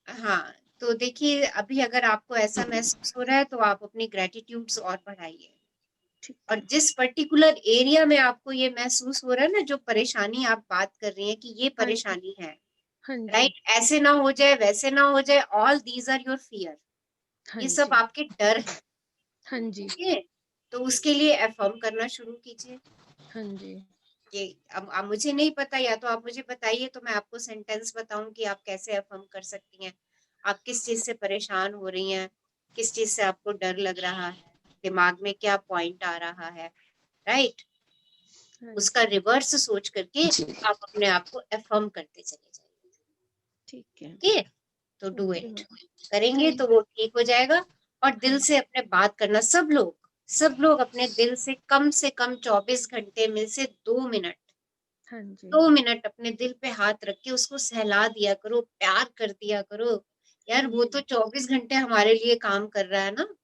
हाँ, तो देखिए, अभी अगर आपको ऐसा महसूस हो रहा है तो आप अपनी ग्रेटिट्यूड्स और बढ़ाइए। ठीक और है। जिस पर्टिकुलर एरिया में आपको ये महसूस हो रहा है ना, जो परेशानी आप बात कर रही हैं कि ये हाँ जी। परेशानी है, हाँ जी। राइट? ऐसे ना हो जाए, वैसे ना हो जाए, all these are your fear. हाँ ये सब जी। आपके डर है। हाँ जी। ओके, तो उसके लिए अफर्म करना शुरू कीजिए हाँ जी। कि अब मुझे नहीं पता, या तो आप मुझे बताइए तो मैं आपको सेंटेंस बताऊं कि आप कैसे अफर्म कर सकती हैं। आप किस चीज से परेशान हो रही हैं, किस चीज से आपको डर लग रहा है, दिमाग में क्या पॉइंट आ रहा है, राइट? हाँ उसका जी। रिवर्स सोच करके जी आप अपने आप को अफर्म करते चले जाइए। ठीक है। ओके, तो डू ओके इट। मैम। करेंगे थैंक तो वो ठीक हो जाएगा। और हाँ दिल जी। से अपने बात करना, सब लोग अपने दिल से कम 24 घंटे में से 2 मिनट, हाँ जी। 2 मिनट अपने दिल पे हाथ रख के उसको सहला दिया करो, प्यार कर दिया करो। यार हाँ वो जी। तो 24 घंटे हमारे लिए काम कर रहा है ना। हाँ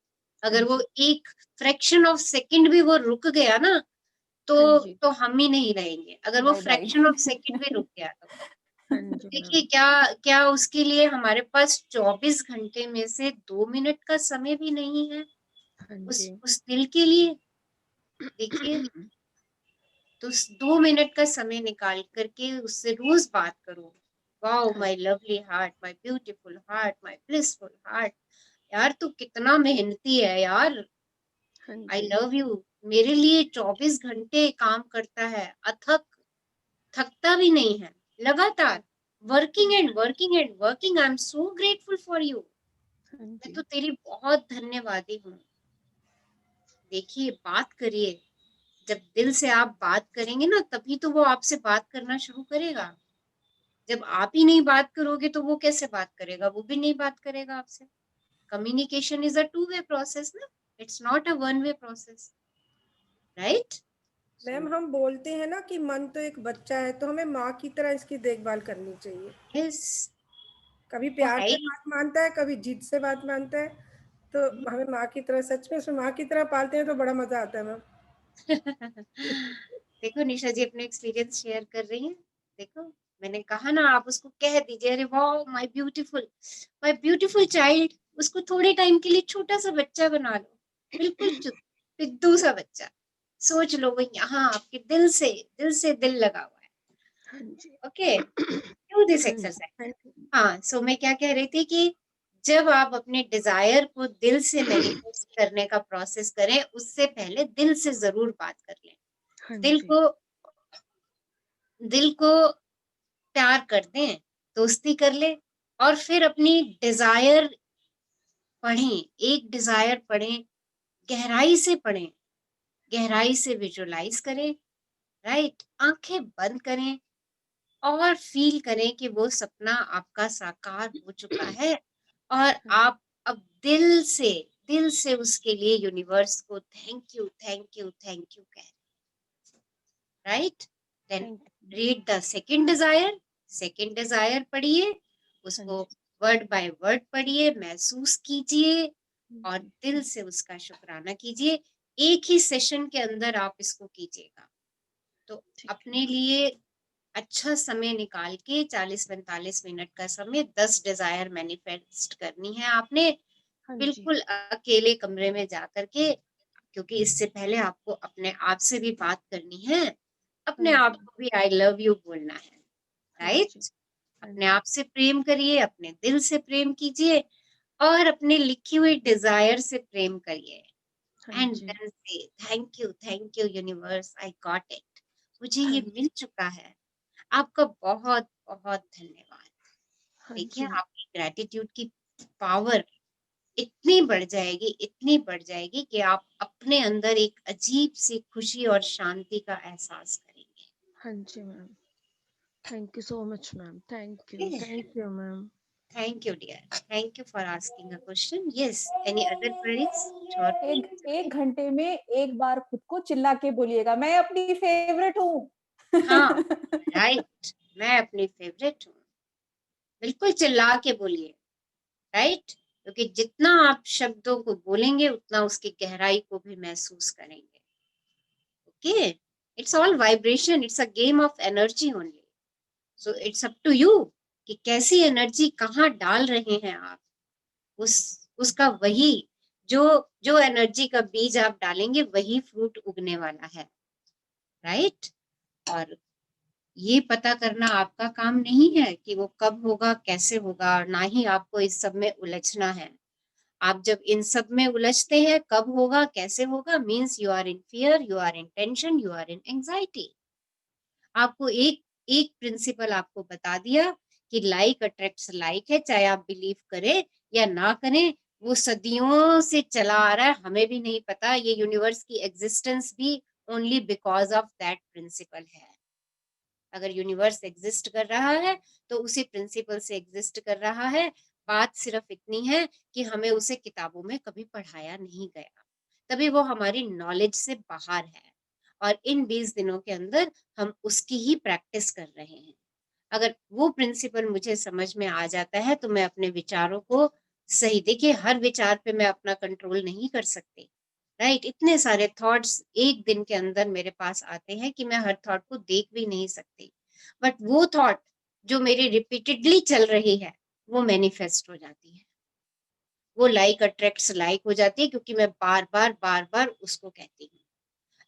अगर वो जी। एक फ्रैक्शन ऑफ सेकंड भी वो रुक गया ना, हाँ जी। तो हम ही नहीं रहेंगे। अगर वो bye bye. Fraction of second भी रुक गया तो हाँ जी देखिए, मैम। क्या क्या उसके लिए हमारे पास 24 घंटे में से 2 मिनट का समय भी नहीं है हाँ उस जी। उस दिल के लिए? देखिए, तो उस 2 मिनट का समय निकाल करके उससे रोज बात करो। वाओ हाँ my lovely heart, my beautiful heart, my blissful heart. यार तू कितना मेहनती है यार, हाँ आई जी। Love you. मेरे लिए 24 घंटे काम करता है, अथक, थकता भी नहीं है, लगातार working and working and working. I am so grateful for you. हाँ मैं जी। तो तेरी बहुत धन्यवादी हूँ। देखिए, बात करिए। जब दिल से आप बात करेंगे ना, तभी तो वो आपसे बात करना शुरू करेगा। जब आप ही नहीं बात करोगे तो वो कैसे बात करेगा? वो भी नहीं बात करेगा आपसे। Communication is a two way process ना, it's not a one way process, right? Ma'am हम बोलते हैं ना कि मन तो एक बच्चा है, तो हमें माँ की तरह इसकी देखभाल करनी चाहिए। यस, कभी वो प्यार है से ही। बात मानता है, कभी जिद से बात मानता है। तो हमें माँ की तरह, सच में उसमें माँ की तरह पालते हैं तो बड़ा मजा आता है मैम। देखो, निशा जी अपने एक्सपीरियंस शेयर कर रही हैं। देखो, मैंने कहा ना, आप उसको कह दीजिए, अरे वाह माय ब्यूटीफुल चाइल्ड। उसको थोड़े टाइम के लिए छोटा सा बच्चा बना लो, बिल्कुल चुप, पिद्दू सा बच्चा। सोच लो वो यहाँ आपके दिल से दिल लगा हुआ है। हाँ जी। ओके, डू दिस हाँ जी। एक्सरसाइज। Thank you. हाँ, सो मैं क्या कह रही थी कि जब आप अपने डिजायर को दिल से मैनिफेस्ट करने का प्रोसेस करें, उससे पहले दिल से जरूर बात कर लें। हाँ दिल जी। को दिल को प्यार कर दें, दोस्ती कर ले, और फिर अपनी डिजायर पढ़ें, एक डिजायर पढ़ें, गहराई से पढ़ें, गहराई से विजुअलाइज करें, राइट? आंखें बंद करें और फील करें कि वो सपना आपका साकार हो चुका है, और हाँ आप अब दिल से उसके लिए यूनिवर्स को thank you thank you thank you कह रहे, right? Then thank you. Read the second desire पढ़िए, हाँ उसको जी। वर्ड बाय वर्ड पढ़िए, महसूस कीजिए हाँ और जी। दिल से उसका शुक्राना कीजिए एक ही सेशन के अंदर आप इसको कीजिएगा। तो ठीक है अपने लिए अच्छा समय निकाल के 40-45 मिनट का समय 10 डिजायर मैनिफेस्ट करनी है आपने, हाँ जी बिल्कुल अकेले कमरे में जा करके, क्योंकि इससे पहले आपको अपने आप से भी बात करनी है, अपने हाँ आप जी को भी आई लव यू बोलना है, हाँ राइट? जी हाँ अपने जी आप से प्रेम करिए, अपने दिल से प्रेम कीजिए और अपने लिखी हुई डिजायर से प्रेम करिए हाँ एंड जी देन से thank you universe, I got it, मुझे हाँ ये जी मिल चुका है। आपका बहुत बहुत धन्यवाद। हाँ देखिए जी आपकी ग्रेटिट्यूड की पावर इतनी बढ़ जाएगी कि आप अपने अंदर एक अजीब सी खुशी और शांति का एहसास करेंगे। हाँ जी ma'am, thank you so much ma'am, thank Okay. You ma'am. Thank you, dear. Thank you for asking a question. Yes. Any other queries? कुछ और एक पूछना चाहते एक घंटे में एक बार खुद को चिल्ला के बोलिएगा, मैं अपनी फेवरेट हूँ। हैं? हाँ, राइट। मैं अपनी फेवरेट हूँ। बिल्कुल चिल्ला के बोलिए, राइट? क्योंकि जितना आप शब्दों को बोलेंगे उतना उसकी गहराई को भी महसूस करेंगे। Okay? It's all vibration, it's a game of energy only. So it's up to you कि कैसी एनर्जी कहाँ डाल रहे हैं आप। उस उसका वही जो जो एनर्जी का बीज आप डालेंगे वही फ्रूट उगने वाला है, राइट? और ये पता करना आपका काम नहीं है कि वो कब होगा, कैसे होगा, और ना ही आपको इस सब में उलझना है। आप जब इन सब में उलझते हैं, कब होगा, कैसे होगा, means you are in fear, you are in tension, you are in anxiety. आपको एक एक प्रिंसिपल आपको बता दिया कि लाइक अट्रैक्ट्स लाइक है, चाहे आप बिलीव करें या ना करें, वो सदियों से चला आ रहा है, हमें भी नहीं पता। ये यूनिवर्स की एग्जिस्टेंस भी only because of that principle है। अगर यूनिवर्स एग्जिस्ट कर रहा है तो उसी प्रिंसिपल से एग्जिस्ट कर रहा है। बात सिर्फ इतनी है कि हमें उसे किताबों में कभी पढ़ाया नहीं गया, तभी वो हमारी नॉलेज से बाहर है। और इन 20 दिनों के अंदर हम उसकी ही प्रैक्टिस कर रहे हैं। अगर वो प्रिंसिपल मुझे समझ में आ जाता है तो मैं अपने विचारों को सही, देखिए हर विचार पे मैं अपना कंट्रोल नहीं कर सकती, राइट? इतने सारे थॉट्स एक दिन के अंदर मेरे पास आते हैं कि मैं हर थॉट को देख भी नहीं सकती, बट वो थॉट जो मेरी रिपीटेडली चल रही है वो मैनिफेस्ट हो जाती है, वो लाइक अट्रैक्ट्स लाइक हो जाती है, क्योंकि मैं बार बार उसको कहती हूँ।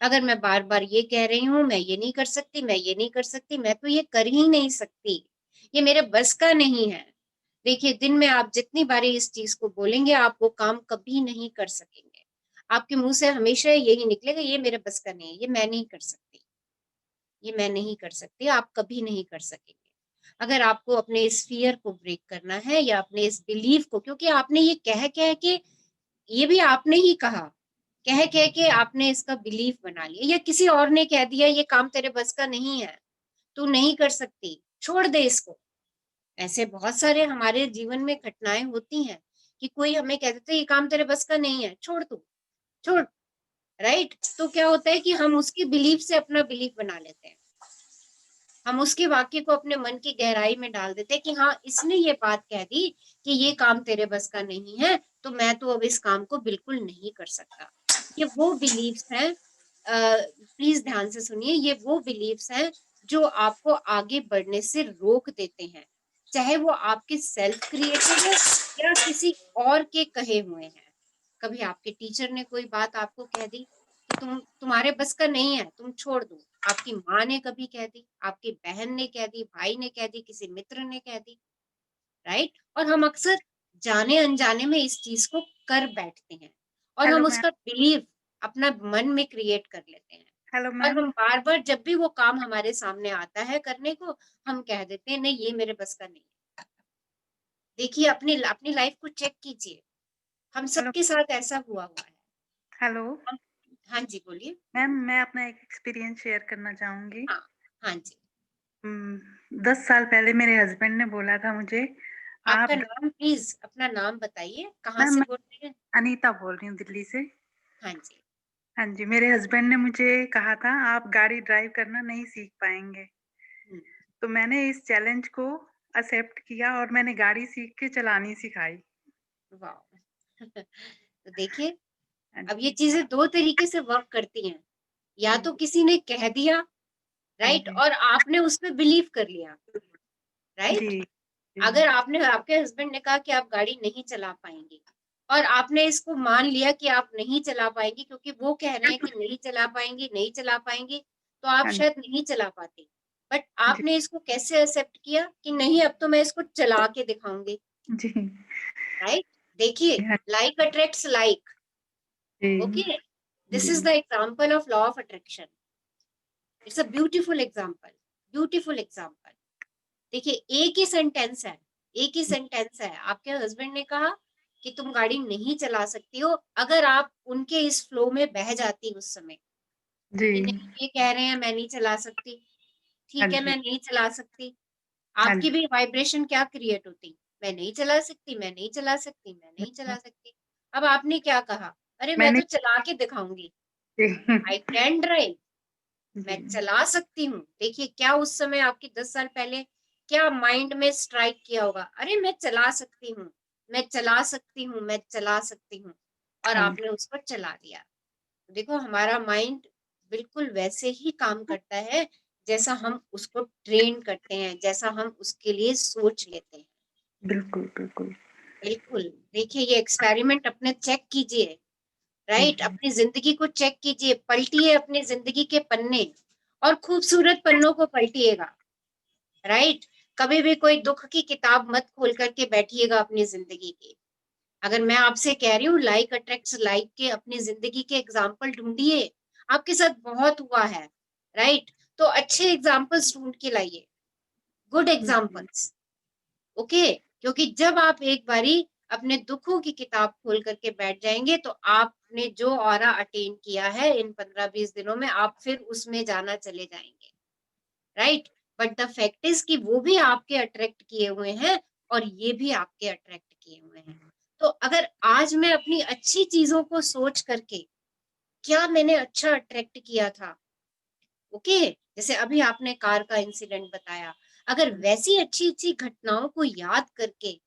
अगर मैं बार बार ये कह रही हूँ मैं ये नहीं कर सकती, मैं ये नहीं कर सकती, मैं तो ये कर ही नहीं सकती, ये मेरे बस का नहीं है। देखिए दिन में आप जितनी बारी इस चीज को बोलेंगे आप वो काम कभी नहीं कर सकेंगे। आपके मुंह से हमेशा यही निकलेगा, ये मेरे बस का नहीं है, ये मैं नहीं कर सकती, ये मैं नहीं कर सकती, आप कभी नहीं कर सकेंगे। अगर आपको अपने इस फियर को ब्रेक करना है या अपने इस बिलीफ को, क्योंकि आपने ये कह के, ये भी आपने ही कहा, कह के आपने इसका बिलीफ बना लिया, या किसी और ने कह दिया ये काम तेरे बस का नहीं है, तू नहीं कर सकती, छोड़ दे इसको। ऐसे बहुत सारे हमारे जीवन में घटनाएं होती हैं कि कोई हमें कह देता है ये काम तेरे बस का नहीं है, छोड़ तू, छोड़, राइट? तो क्या होता है कि हम उसकी बिलीफ से अपना बिलीफ बना लेते हैं, हम उसके वाक्य को अपने मन की गहराई में डाल देते हैं कि हाँ इसने ये बात कह दी कि ये काम तेरे बस का नहीं है, तो मैं तो अब इस काम को बिल्कुल नहीं कर सकता। ये वो बिलीव्स हैं, प्लीज ध्यान से सुनिए, ये वो बिलीव्स हैं जो आपको आगे बढ़ने से रोक देते हैं, चाहे वो आपके सेल्फ क्रिएटेड है या किसी और के कहे हुए हैं। कभी आपके टीचर ने कोई बात आपको कह दी कि तुम्हारे बस का नहीं है, तुम छोड़ दो। आपकी माँ ने कभी कह दी, आपकी बहन ने कह दी, भाई ने कह दी, किसी मित्र ने कह दी, राइट? और हम अक्सर जाने अनजाने में इस चीज को कर बैठते हैं और हेलो हम मैम। उसका बिलीव अपना मन में क्रिएट कर लेते हैं। हेलो और मैम। हम बार बार जब भी वो काम हमारे सामने आता है करने को, हम कह देते हैं नहीं ये मेरे बस का नहीं है। देखिए अपनी अपनी लाइफ को चेक कीजिए, हम हेलो। सबके साथ ऐसा हुआ है। हेलो हाँ जी बोलिए। मैम, मैं अपना एक एक्सपीरियंस शेयर करना चाहूंगी। हाँ हाँ जी। 10 साल पहले मेरे हस्बैंड ने बोला था मुझे, आपका आप नाम प्लीज, अपना नाम बताइए, कहाँ मैम से मैं बोल रहे हैं? अनीता बोल रही हूँ दिल्ली से। हाँ जी। हाँ जी, मेरे हस्बैंड ने मुझे कहा था आप गाड़ी ड्राइव करना नहीं सीख पाएंगे। हम्म, तो मैंने इस चैलेंज को एक्सेप्ट किया और मैंने गाड़ी सीख के चलानी सिखाई। वाह। तो देखिए अब ये चीजें दो तरीके से वर्क करती हैं, या तो किसी ने कह दिया, राइट, और आपने उस पर बिलीव कर लिया, राइट। अगर आपने, आपके हस्बैंड ने कहा कि आप गाड़ी नहीं चला पाएंगी, और आपने इसको मान लिया कि आप नहीं चला पाएंगी क्योंकि वो कह रहे हैं कि नहीं चला पाएंगी, नहीं चला पाएंगी, तो आप शायद नहीं चला पाती। बट आपने इसको कैसे एक्सेप्ट किया कि नहीं, अब तो मैं इसको चला के दिखाऊंगी, राइट। देखिए, like attracts like, okay, this is the example of law of attraction. It's a beautiful example, beautiful example. देखिए, एक ही सेंटेंस है, एक ही सेंटेंस है। आपके हस्बैंड ने कहा कि तुम गाड़ी नहीं चला सकती हो, अगर आप उनके इस फ्लो में बह जाती उस समय कि नहीं, ये कह रहे हैं मैं नहीं चला सकती, ठीक है मैं नहीं चला सकती, आपकी भी वाइब्रेशन क्या क्रिएट होती, मैं नहीं चला सकती, मैं नहीं चला सकती, मैं नहीं चला सकती। अब आपने क्या कहा, अरे मैं तो चला के दिखाऊंगी, आई कैन ड्राइव, मैं चला सकती हूँ। देखिए, क्या उस समय आपकी 10 साल पहले क्या माइंड में स्ट्राइक किया होगा, अरे मैं चला सकती हूँ, मैं चला सकती हूँ, मैं चला सकती हूँ, और आपने उसको चला दिया। देखो, हमारा माइंड बिल्कुल वैसे ही काम करता है जैसा हम उसको ट्रेन करते हैं, जैसा हम उसके लिए सोच लेते हैं। बिल्कुल बिल्कुल बिल्कुल। देखिए, ये एक्सपेरिमेंट अपने चेक कीजिए, राइट, अपनी जिंदगी को चेक कीजिए, पलटिए अपनी जिंदगी के पन्ने, और खूबसूरत पन्नों को पलटिएगा, राइट। कभी भी कोई दुख की किताब मत खोल करके बैठिएगा अपनी जिंदगी की। अगर मैं आपसे कह रही हूँ लाइक अट्रैक्ट्स लाइक के अपनी जिंदगी के एग्जाम्पल ढूंढिए, आपके साथ बहुत हुआ है, राइट, तो अच्छे एग्जाम्पल्स ढूंढ के लाइए, गुड एग्जाम्पल्स, ओके। क्योंकि जब आप एक बारी अपने दुखों की किताब खोल करके बैठ जाएंगे, तो आपने जो ऑरा अटेन किया है इन 15-20 दिनों में, आप फिर उसमें जाना चले जाएंगे, right. But the fact is कि वो भी आपके अट्रैक्ट किए हुए हैं, और ये भी आपके अट्रैक्ट किए हुए हैं। तो अगर आज मैं अपनी अच्छी चीजों को सोच करके, क्या मैंने अच्छा अट्रैक्ट किया था, ओके, जैसे अभी आपने कार का इंसिडेंट बताया, अगर वैसी अच्छी अच्छी घटनाओं को याद करके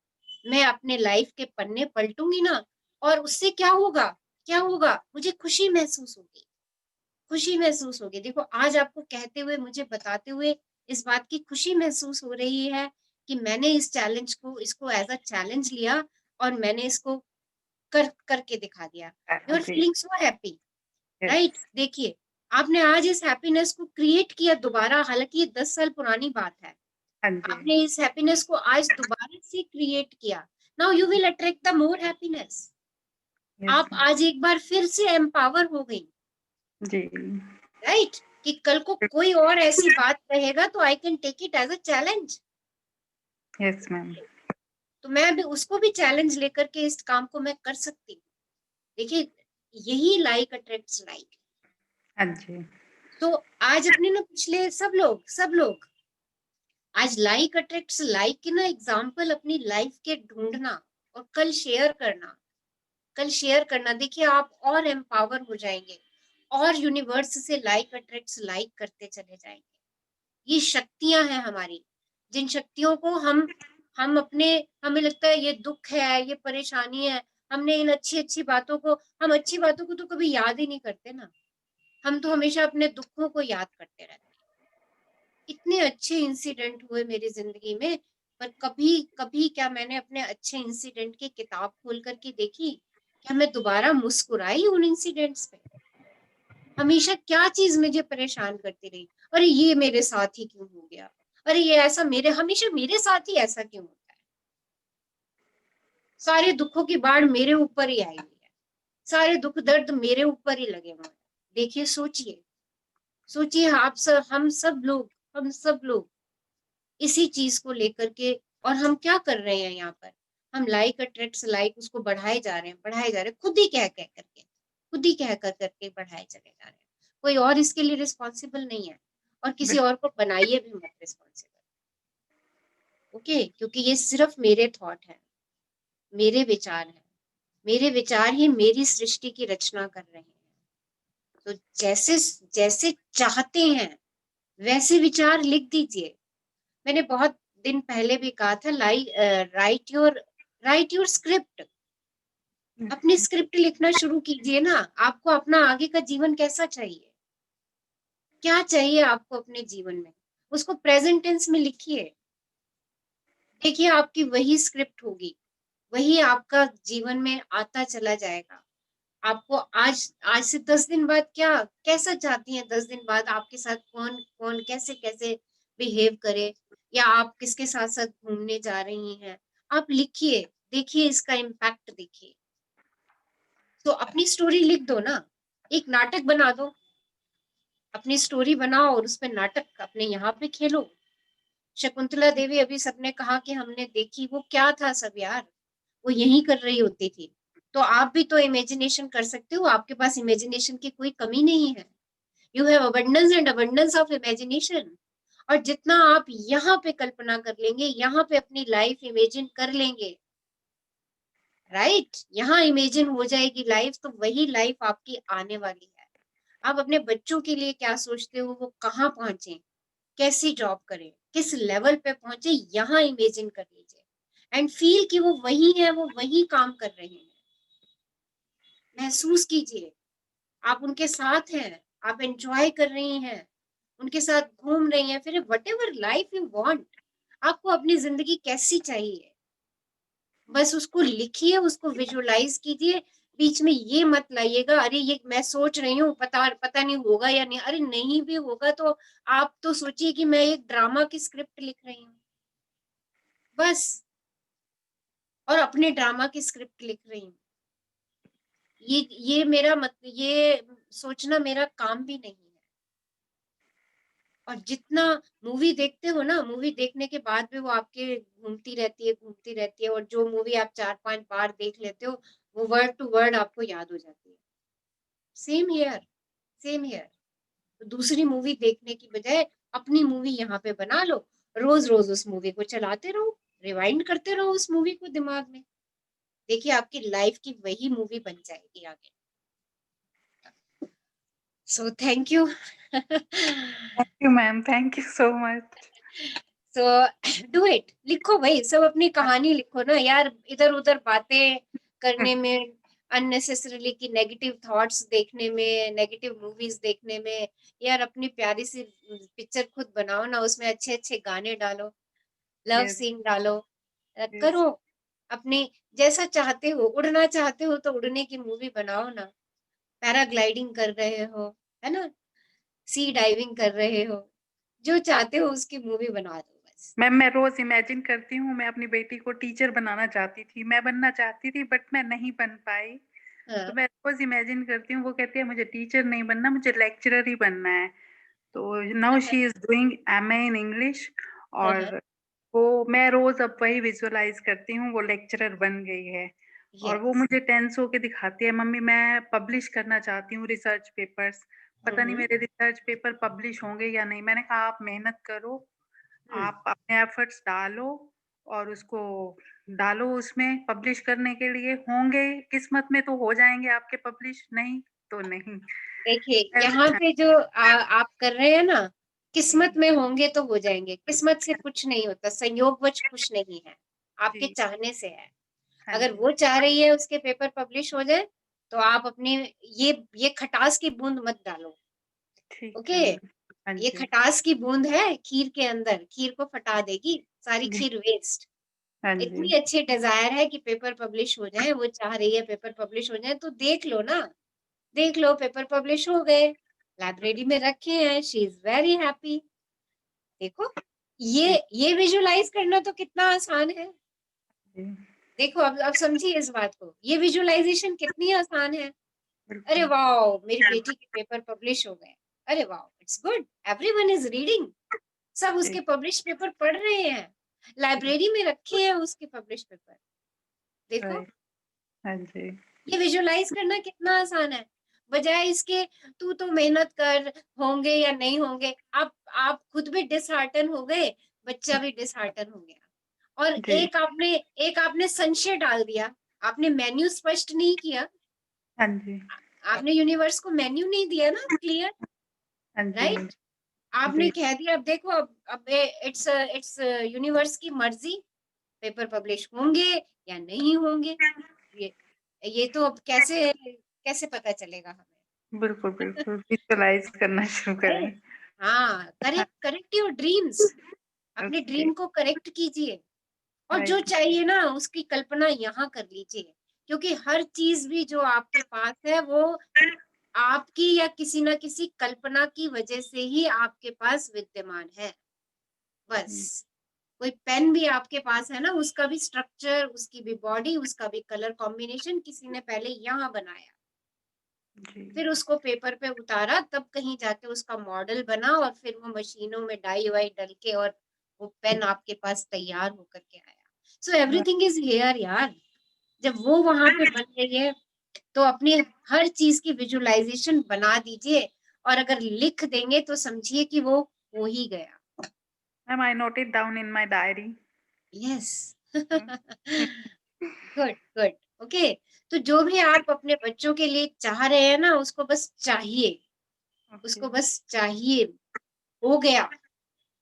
मैं अपने लाइफ के पन्ने पलटूंगी ना, और उससे क्या होगा, क्या होगा, मुझे खुशी महसूस होगी, खुशी महसूस होगी। देखो, आज आपको कहते हुए, मुझे बताते हुए इस बात की खुशी महसूस हो रही है कि मैंने इस चैलेंज को, इसको एज अ चैलेंज लिया, और मैंने इसको करके दिखा दिया। You are feeling so happy, right. देखिए, आपने आज इस हैप्पीनेस को क्रिएट किया दोबारा, हालांकि ये 10 साल पुरानी बात है, आपने इस हैप्पीनेस को आज दोबारा से क्रिएट किया। Now you will attract the more happiness. आप आज एक बार फिर से एम्पावर हो गई, राइट, कि कल को कोई और ऐसी बात कहेगा तो I can take it as a challenge. Yes ma'am. तो मैं भी उसको भी चैलेंज लेकर के इस काम को मैं कर सकती हूँ। देखिए, यही लाइक अट्रैक्ट्स लाइक। हाँ जी। तो आज अपने ना पिछले सब लोग आज लाइक अट्रैक्ट्स लाइक के ना एग्जाम्पल अपनी लाइफ के ढूंढना, और कल शेयर करना, कल शेयर करना। देखिए, आप और एम्पावर हो जाएंगे, और यूनिवर्स से लाइक अट्रैक्ट्स लाइक करते चले जाएंगे। ये शक्तियां हैं हमारी, जिन शक्तियों को हम अपने, हमें लगता है ये दुख है, ये परेशानी है, हमने इन अच्छी अच्छी बातों को, हम अच्छी बातों को तो कभी याद ही नहीं करते ना, हम तो हमेशा अपने दुखों को याद करते रहते हैं। इतने अच्छे इंसिडेंट हुए मेरी जिंदगी में, पर कभी कभी क्या मैंने अपने अच्छे इंसिडेंट की किताब खोल करके देखी, क्या मैं दोबारा मुस्कुराई उन इंसिडेंट्स पे? हमेशा क्या चीज मुझे परेशान करती रही, अरे ये मेरे साथ ही क्यों हो गया, अरे ये ऐसा हमेशा मेरे साथ ही ऐसा क्यों होता है, सारे दुखों की बाढ़ मेरे ऊपर ही आई हुई है, सारे दुख दर्द मेरे ऊपर ही लगे हुए हैं। देखिए, सोचिए, सोचिए, हम सब लोग इसी चीज को लेकर के, और हम क्या कर रहे हैं यहाँ पर, हम लाइक अट्रैक्ट्स लाइक उसको बढ़ाए जा रहे हैं, बढ़ाए जा रहे हैं, खुद ही कह करके, खुद ही कह कर करके बढ़ाए चले जा रहे हैं। कोई और इसके लिए रिस्पॉन्सिबल नहीं है, और किसी और को बनाइए भी मत रिस्पॉन्सिबल, ओके। क्योंकि ये सिर्फ मेरे थॉट है, मेरे विचार है, मेरे विचार ही मेरी सृष्टि की रचना कर रहे हैं। तो जैसे जैसे चाहते हैं वैसे विचार लिख दीजिए। मैंने बहुत दिन पहले भी कहा था, राइट योर स्क्रिप्ट, अपनी स्क्रिप्ट लिखना शुरू कीजिए ना। आपको अपना आगे का जीवन कैसा चाहिए, क्या चाहिए आपको अपने जीवन में, उसको प्रेजेंट टेंस में लिखिए। देखिए आपकी वही स्क्रिप्ट होगी, वही आपका जीवन में आता चला जाएगा। आपको आज आज से 10 दिन बाद क्या कैसा चाहती हैं, 10 दिन बाद आपके साथ कौन कौन कैसे कैसे बिहेव करे, या आप किसके साथ साथ घूमने जा रही हैं, आप लिखिए, देखिए इसका इम्पैक्ट देखिए। तो अपनी स्टोरी लिख दो ना, एक नाटक बना दो, अपनी स्टोरी बनाओ और उस पर नाटक अपने यहाँ पे खेलो। शकुंतला देवी अभी सबने कहा कि हमने देखी, वो क्या था सब यार, वो यही कर रही होती थी। तो आप भी तो इमेजिनेशन कर सकते हो, आपके पास इमेजिनेशन की कोई कमी नहीं है। You have abundance and abundance of imagination. और जितना आप यहाँ पे कल्पना कर लेंगे, यहाँ पे अपनी लाइफ इमेजिन कर लेंगे, राइट, यहाँ इमेजिन हो जाएगी लाइफ, तो वही लाइफ आपकी आने वाली है। आप अपने बच्चों के लिए क्या सोचते हो, वो कहाँ पहुंचे, कैसी जॉब करें, किस लेवल पे पहुंचे, यहाँ इमेजिन कर लीजिए एंड फील कि वो वही है, वो वही काम कर रहे हैं। महसूस कीजिए आप उनके साथ हैं, आप एंजॉय कर रही हैं, उनके साथ घूम रही हैं। फिर what ever life you want, आपको अपनी जिंदगी कैसी चाहिए, बस उसको लिखिए, उसको विजुअलाइज कीजिए। बीच में ये मत लाइएगा अरे ये मैं सोच रही हूँ, पता नहीं होगा या नहीं। अरे नहीं भी होगा तो आप तो सोचिए कि मैं एक ड्रामा की स्क्रिप्ट लिख रही हूँ बस, और अपने ड्रामा की स्क्रिप्ट लिख रही हूँ। ये मेरा ये सोचना मेरा काम भी नहीं है। और जितना मूवी देखते हो ना, मूवी देखने के बाद भी वो आपके घूमती रहती है, और जो मूवी आप 4-5 बार देख लेते हो, वो वर्ड टू वर्ड आपको याद हो जाती है। Same here, same here. तो दूसरी मूवी देखने की बजाय अपनी मूवी यहाँ पे बना लो, रोज रोज उस मूवी को चलाते रहो, रिवाइंड करते रहो उस मूवी को दिमाग में। देखिए आपकी लाइफ की वही मूवी बन जाएगी आगे। सो thank you. Thank you ma'am, thank you so much. So do it, लिखो भाई, सब अपनी कहानी लिखो ना यार। इधर उधर बातें करने में, अननेसेसरीली की नेगेटिव थॉट्स देखने में, नेगेटिव मूवीज देखने में, यार अपनी प्यारी सी पिक्चर खुद बनाओ ना, उसमें अच्छे अच्छे गाने डालो, लव यस सीन डालो, यस करो अपने जैसा चाहते हो। उड़ना चाहते हो तो उड़ने की मूवी बनाओ ना, पैराग्लाइडिंग कर रहे हो, है ना, सी डाइविंग कर रहे हो, जो चाहते हो उसकी मूवी बना दो बस। मैम, मैं रोज इमेजिन करती हूँ, मैं अपनी बेटी को टीचर बनाना चाहती थी, मैं बनना चाहती थी बट मैं नहीं बन पाई। हाँ, तो मैं रोज इमेजिन करती हूँ, वो कहती है मुझे टीचर नहीं बनना, मुझे लेक्चरर ही बनना है। तो now she is doing MA in English, हाँ, और वो मैं रोज अब वही विजुअलाइज करती हूँ, वो लेक्चरर बन गई है। और वो यस, मुझे टेंस होके दिखाती है, मम्मी मैं पब्लिश करना चाहती हूँ रिसर्च पेपर्स, पता नहीं मेरे रिसर्च पेपर पब्लिश होंगे या नहीं। मैंने कहा आप मेहनत करो, आप अपने एफर्ट्स डालो और उसको डालो उसमें, पब्लिश करने के लिए होंगे, किस्मत में तो हो जाएंगे आपके पब्लिश, नहीं तो नहीं। देखिए ऐसा यहाँ है। पे जो आप कर रहे हैं ना, किस्मत जी में होंगे तो हो जाएंगे, किस्मत से कुछ नहीं होता, संयोगवश कुछ नहीं है, आपके जी, चाहने से है। हाँ अगर जी, वो चाह रही है उसके पेपर पब्लिश हो जाए, तो आप अपने ये खटास की बूंद मत डालो। ठीक ओके, है मैम। हाँ ये जी, खटास की बूंद है खीर के अंदर, खीर को फटा देगी, सारी जी, खीर वेस्ट। हाँ जी, इतनी अच्छी डिजायर है कि पेपर पब्लिश हो जाए, वो चाह रही है पेपर पब्लिश हो जाए, तो देख लो ना, देख लो पेपर पब्लिश हो गए, लाइब्रेरी में रखे हैं, शी इज वेरी हैप्पी। देखो जी, ये विजुलाइज करना तो कितना आसान है। जी, देखो अब समझिए इस बात को, ये विजुअलाइजेशन कितनी आसान है। अरे बिल्कुल, वाओ मेरी बेटी के पेपर पब्लिश हो गए, अरे wow it's good, everyone is reading, सब जी, उसके पब्लिश पेपर पढ़ रहे हैं, लाइब्रेरी में रखे हैं उसके पब्लिश पेपर। देखो राइट, हाँ जी, ये विजुअलाइज करना कितना आसान है, बजाय इसके तू तो मेहनत कर, होंगे या नहीं होंगे। आप खुद भी डिसहार्टन हो गए, बच्चा भी डिसहार्टन हो गया, और जी, एक आपने संशय डाल दिया, आपने मेन्यू स्पष्ट नहीं किया, हाँ जी, आपने यूनिवर्स को मेन्यू नहीं दिया ना क्लियर, हाँ जी, राइट। आपने जी, कह दिया अब देखो, अब इट्स यूनिवर्स की मर्जी, पेपर पब्लिश होंगे या नहीं होंगे, ये ये तो अब कैसे कैसे पता चलेगा हमें? बिल्कुल बिल्कुल विजुअलाइज करना शुरू करें। Right? हाँ, करेक्ट योर ड्रीम्स, अपने ओके ड्रीम को करेक्ट कीजिए और जो राइट चाहिए ना उसकी कल्पना यहाँ कर लीजिए, क्योंकि हर चीज भी जो आपके पास है वो आपकी या किसी ना किसी कल्पना की वजह से ही आपके पास विद्यमान है। बस कोई पेन भी आपके पास है ना, उसका भी स्ट्रक्चर, उसकी भी बॉडी, उसका भी कलर कॉम्बिनेशन किसी ने पहले यहाँ बनाया, जी फिर उसको पेपर पे उतारा, तब कहीं जाके उसका मॉडल बना और फिर वो मशीनों में डाई वाई डल के और वो पेन आपके पास तैयार होकर के आया। सो एवरीथिंग इज हियर यार। जब वो वहां पे बन गई है तो अपनी हर चीज की विजुअलाइजेशन बना दीजिए, और अगर लिख देंगे तो समझिए कि वो हो ही गया। Ma'am I note it down in my diary. Yes good good okay. तो जो भी आप अपने बच्चों के लिए चाह रहे हैं ना, उसको बस चाहिए, उसको बस चाहिए, हो गया।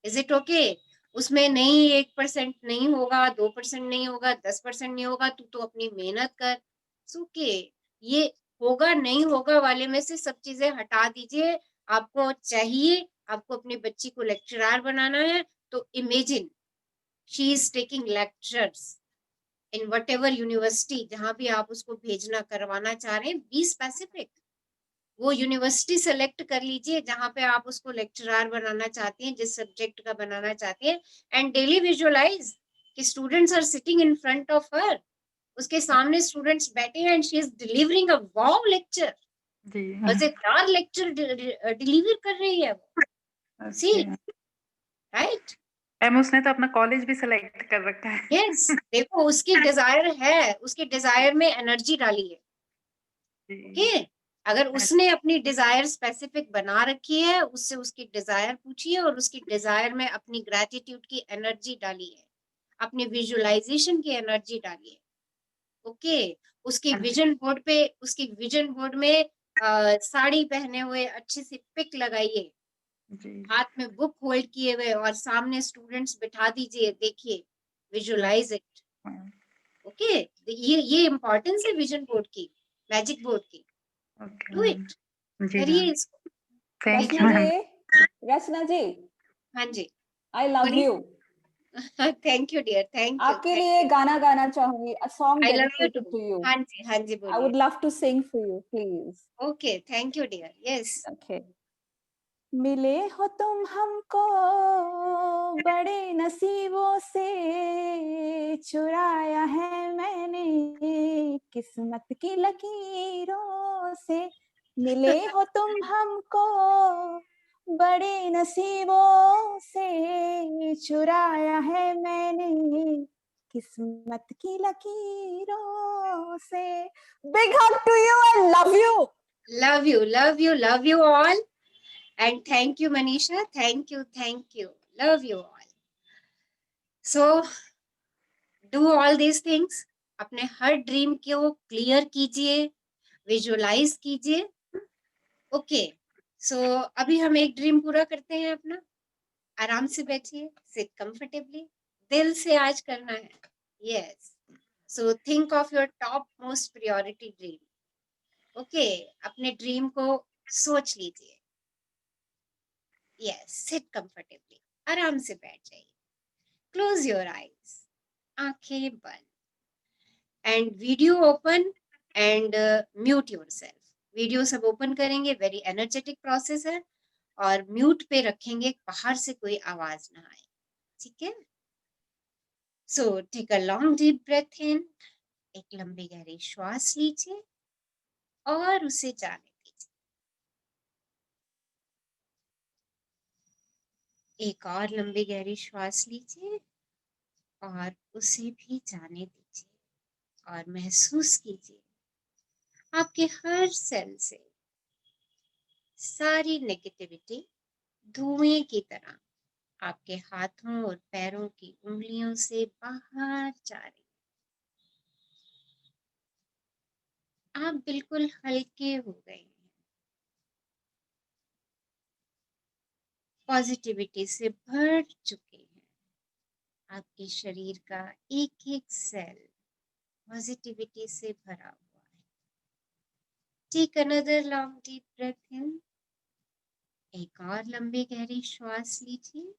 Is it okay? उसमें नहीं 1% नहीं होगा, 2% नहीं होगा, 10% नहीं होगा, तू तो अपनी मेहनत कर। ओके, ये होगा नहीं होगा वाले में से सब चीजें हटा दीजिए। आपको चाहिए, आपको अपनी बच्ची को लेक्चरर बनाना है, तो imagine she is taking lectures in what ever university, जहां भी आप उसको भेजना करवाना चाह रहे हैं, बी स्पेसिफिक। वो यूनिवर्सिटी सेलेक्ट कर लीजिए जहां पे आप उसको लेक्चरर बनाना चाहती हैं, जिस सब्जेक्ट का बनाना चाहती हैं, एंड डेली विजुअलाइज कि students are sitting in front of her, उसके सामने स्टूडेंट्स बैठे हैं and she is delivering a wow lecture, जी मजेदार लेक्चर डिलीवर कर रही है वो। सी ओके राइट? मैम उसने तो अपना कॉलेज भी सिलेक्ट कर रखा है। यस, देखो उसकी डिजायर है, उसके डिजायर में एनर्जी डाली है। जी ओके, अगर उसने अपनी डिजायर स्पेसिफिक बना रखी है, उससे उसकी डिजायर पूछिए और उसकी डिजायर में अपनी ग्रेटिट्यूड की एनर्जी डाली है, अपनी विजुअलाइजेशन की एनर्जी डाली है। ओके, उसकी हाँ जी विजन बोर्ड पे, उसकी विजन बोर्ड में साड़ी पहने हुए अच्छी सी पिक लगाइए, जी हाथ में बुक होल्ड किए हुए, और सामने स्टूडेंट्स बिठा दीजिए, देखिए, विजुअलाइज इट। मैम ओके, ये इंपॉर्टेंस है विजन बोर्ड की, मैजिक बोर्ड की। ओके डू मैम इट, जी करिए मैम इसको। Thank Rachna you ji, ma'am. Rachna ji, हाँ जी, आई लव बोलिए। You. Thank you dear, thank you, आपके थैंक लिए यू। गाना गाना चाहूंगी, a song I love you dedicated to. To you. हाँ जी I बोलिए। would love to sing for you, please. Okay, thank you dear, yes. Okay. मिले हो तुम हमको बड़े नसीबों से, चुराया है मैंने किस्मत की लकीरों से। मिले हो तुम हमको बड़े नसीबों से, चुराया है मैंने किस्मत की लकीरों से। Big hug to you, I love you. Love you love you love you all, and thank you Manisha, thank you, love you all. So do all these things, अपने हर ड्रीम को क्लियर कीजिए, विजुअलाइज कीजिए। Okay, सो अभी हम एक dream पूरा करते हैं अपना। आराम से बैठिए, सिट कंफर्टेबली, दिल से आज करना है। Yes, so think of your top most priority dream. Okay, अपने ड्रीम को सोच लीजिए। यस, सिट कंफर्टेबली, आराम से बैठ जाइए, क्लोज योर आईज, आंखें बंद, and video open, and mute yourself. Video सब ओपन करेंगे, वेरी एनर्जेटिक प्रोसेस है, और म्यूट पे रखेंगे, बाहर से कोई आवाज ना आए। ठीक है? So take a long deep breath in, एक लंबी गहरी श्वास लीजिए और उसे जाने दीजिए। एक और लंबी गहरी श्वास लीजिए और उसे भी जाने दीजिए, और महसूस कीजिए आपके हर सेल से सारी नेगेटिविटी धुएं की तरह आपके हाथों और पैरों की उंगलियों से बाहर जा रही। आप बिल्कुल हल्के हो गए हैं, पॉजिटिविटी से भर चुके हैं। आपके शरीर का एक एक सेल पॉजिटिविटी से भरा हुआ है। Take another long deep breath in, एक और लंबी गहरी श्वास लीजिए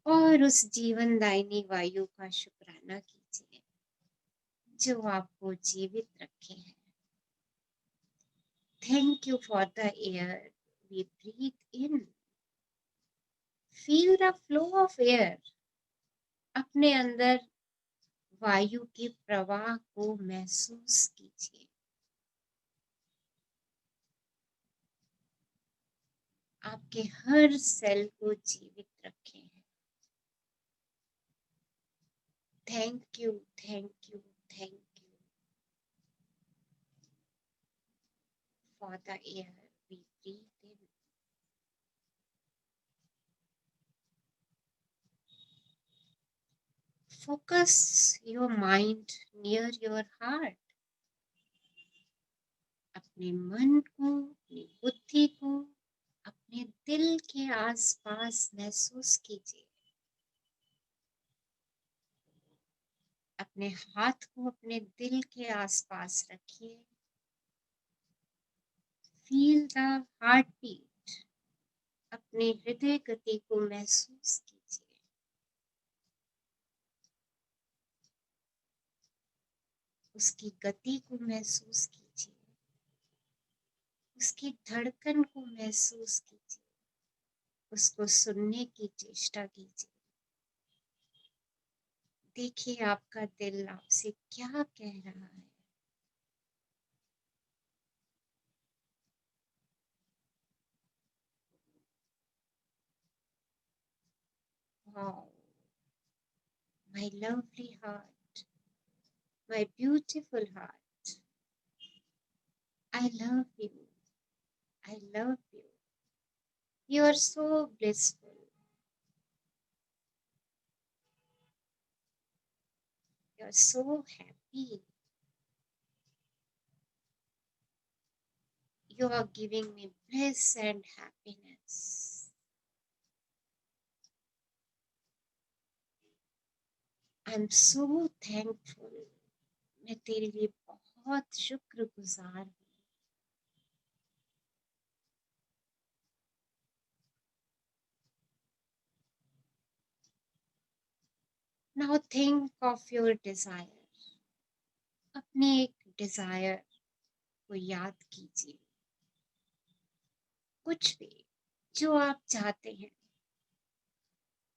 और उस जीवनदायिनी वायु का शुक्राना कीजिए जो आपको जीवित रखे हैं। Thank you for the air we breathe in. Feel the flow of air. अपने अंदर वायु के प्रवाह को महसूस कीजिए। आपके हर सेल को जीवित रखे हैं। Thank you, thank you, thank you for the air we breathe in. Focus your mind near your heart. अपने मन को, अपनी बुद्धि को अपने दिल के आसपास महसूस कीजिए। अपने हाथ को अपने दिल के आसपास रखिए। Feel the heart beat. अपने हृदय गति को महसूस कीजिए। उसकी गति को महसूस कीजिए। उसकी धड़कन को महसूस कीजिए। उसको सुनने की चेष्टा कीजिए। देखिए आपका दिल आपसे क्या कह रहा है। Wow, my lovely heart, my beautiful heart, I love you. I love you. You are so blissful. You are so happy. You are giving me bliss and happiness. I'm so thankful. मैं तेरे लिए बहुत शुक्रगुजार हूँ। Now think of your desire. अपने एक desire को याद कीजिए। कुछ भी जो आप चाहते हैं,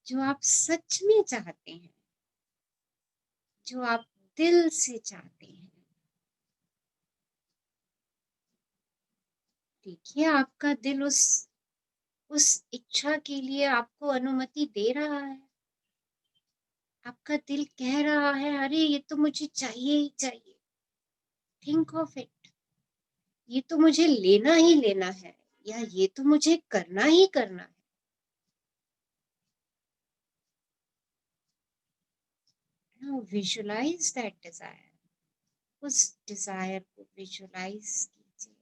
जो आप सच में चाहते हैं, जो आप दिल से चाहते हैं। देखिए आपका दिल उस इच्छा के लिए आपको अनुमति दे रहा है। आपका दिल कह रहा है, अरे ये तो मुझे चाहिए ही चाहिए। Think of it. ये तो मुझे लेना ही लेना है, या ये तो मुझे करना ही करना है। Now visualize that desire. उस डिजायर को विजुलाइज कीजिए।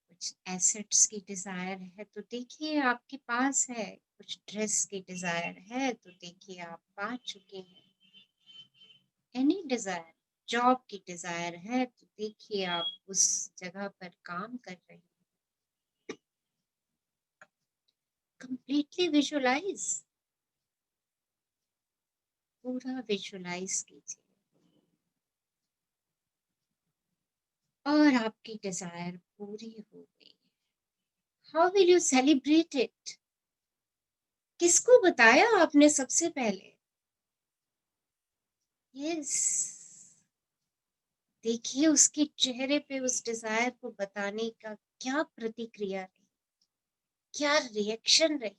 कुछ एसेट्स की डिजायर है तो देखिए आपके पास है। कुछ ड्रेस की डिजायर है तो देखिए आप पा चुके हैं। एनी डिजायर, जॉब की डिजायर है तो देखिए आप उस जगह पर काम कर रहे हैं। कंप्लीटली विजुलाइज, पूरा विजुलाइज कीजिए और आपकी डिजायर पूरी हो गई। How will you celebrate it? किसको बताया आपने सबसे पहले? यस, देखिए उसके चेहरे पे उस डिजायर को बताने का क्या प्रतिक्रिया रही, क्या रिएक्शन रही,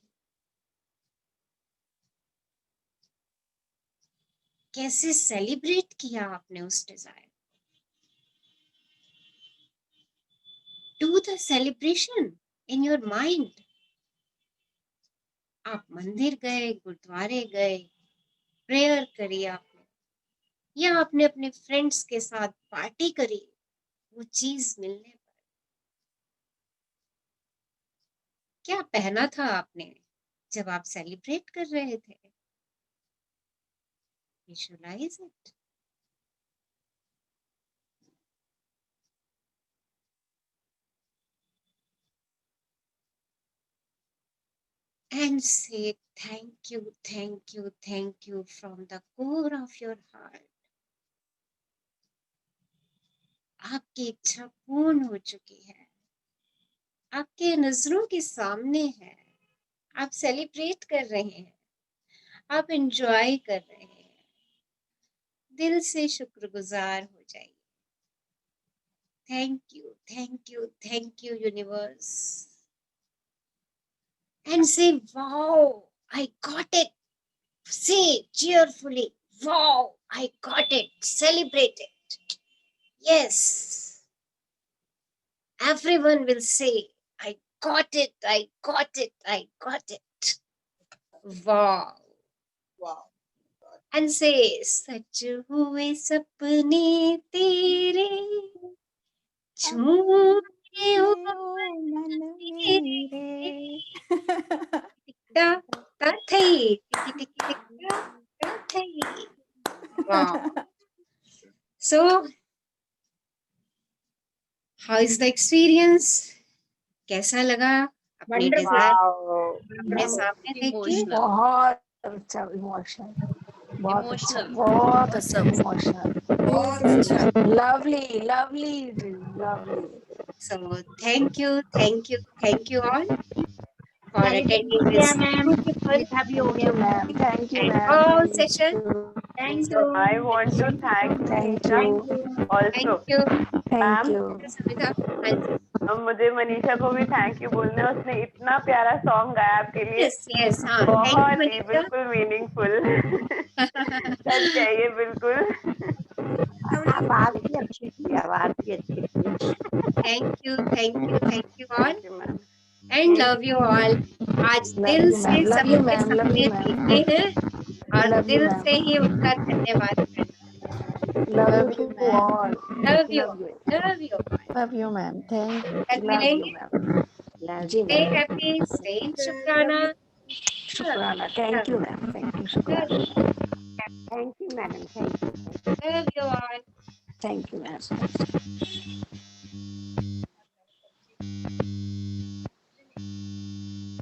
कैसे सेलिब्रेट किया आपने उस desire. Do the celebration in your mind. आप मंदिर गए, गुरुद्वारे गए, प्रेयर करी आपने, या आपने अपने फ्रेंड्स के साथ पार्टी करी वो चीज मिलने पर। क्या पहना था आपने जब आप सेलिब्रेट कर रहे थे? Visualise it. and say thank you, thank you, thank you from the core of your heart. आपकी इच्छा पूर्ण हो चुकी है, आपके नजरों के सामने है, आप सेलिब्रेट कर रहे हैं, आप एंजॉय कर रहे हैं। दिल से शुक्रगुजार हो जाइए। Thank you, thank you, thank you universe. And say, wow, I got it. Say cheerfully, wow, I got it. Celebrate it. Yes. Everyone will say, I got it, I got it, I got it. Wow. Wow. And say, सच हुए सपने तेरे झूठे हो मन मेरे। मेरे टिकटा ता थई, टिकी टिकी टिकटा ता थई। Wow. So, how is the experience? कैसा लगा अपने डिजायर अपने सामने देख के? Emotional. बहुत अच्छा इमोशनल, बहुत अच्छा, बहुत अच्छा इमोशनल, बहुत अच्छा। Lovely lovely lovely. So thank you, thank you, thank you all for attending this beautiful Thank you ma'am, thank you and ma'am, all thank session. You, I want to thank thank Manisha you, also. Thank you, thank ma'am you. Samita. हाँ जी। मुझे मनीषा को भी thank you बोलना है, उसने इतना प्यारा song गाया आपके लिए, Yes, yes, हाँ, thank you बहुत ही Manisha. बिल्कुल मीनिंगफुल। सच चाहिए बिल्कुल। आवाज भी अच्छी थी, आवाज भी अच्छी थी। Thank you, thank you, thank you all thank you ma'am. and love you all. आज दिल से लव यू सबके मैम, लव सपने यू मैम, टूटे हैं और लव यू दिल मैम, से ही उनका धन्यवाद करना। Love you to all, Love you, love you, love you. Love you ma'am, thank you, कल लव यू मिलेंगे। मैम, जी Stay ma'am, happy, stay in शुक्राना। शुक्राना, thank you ma'am, thank you, शुक्राना, Love you all. Thank you ma'am.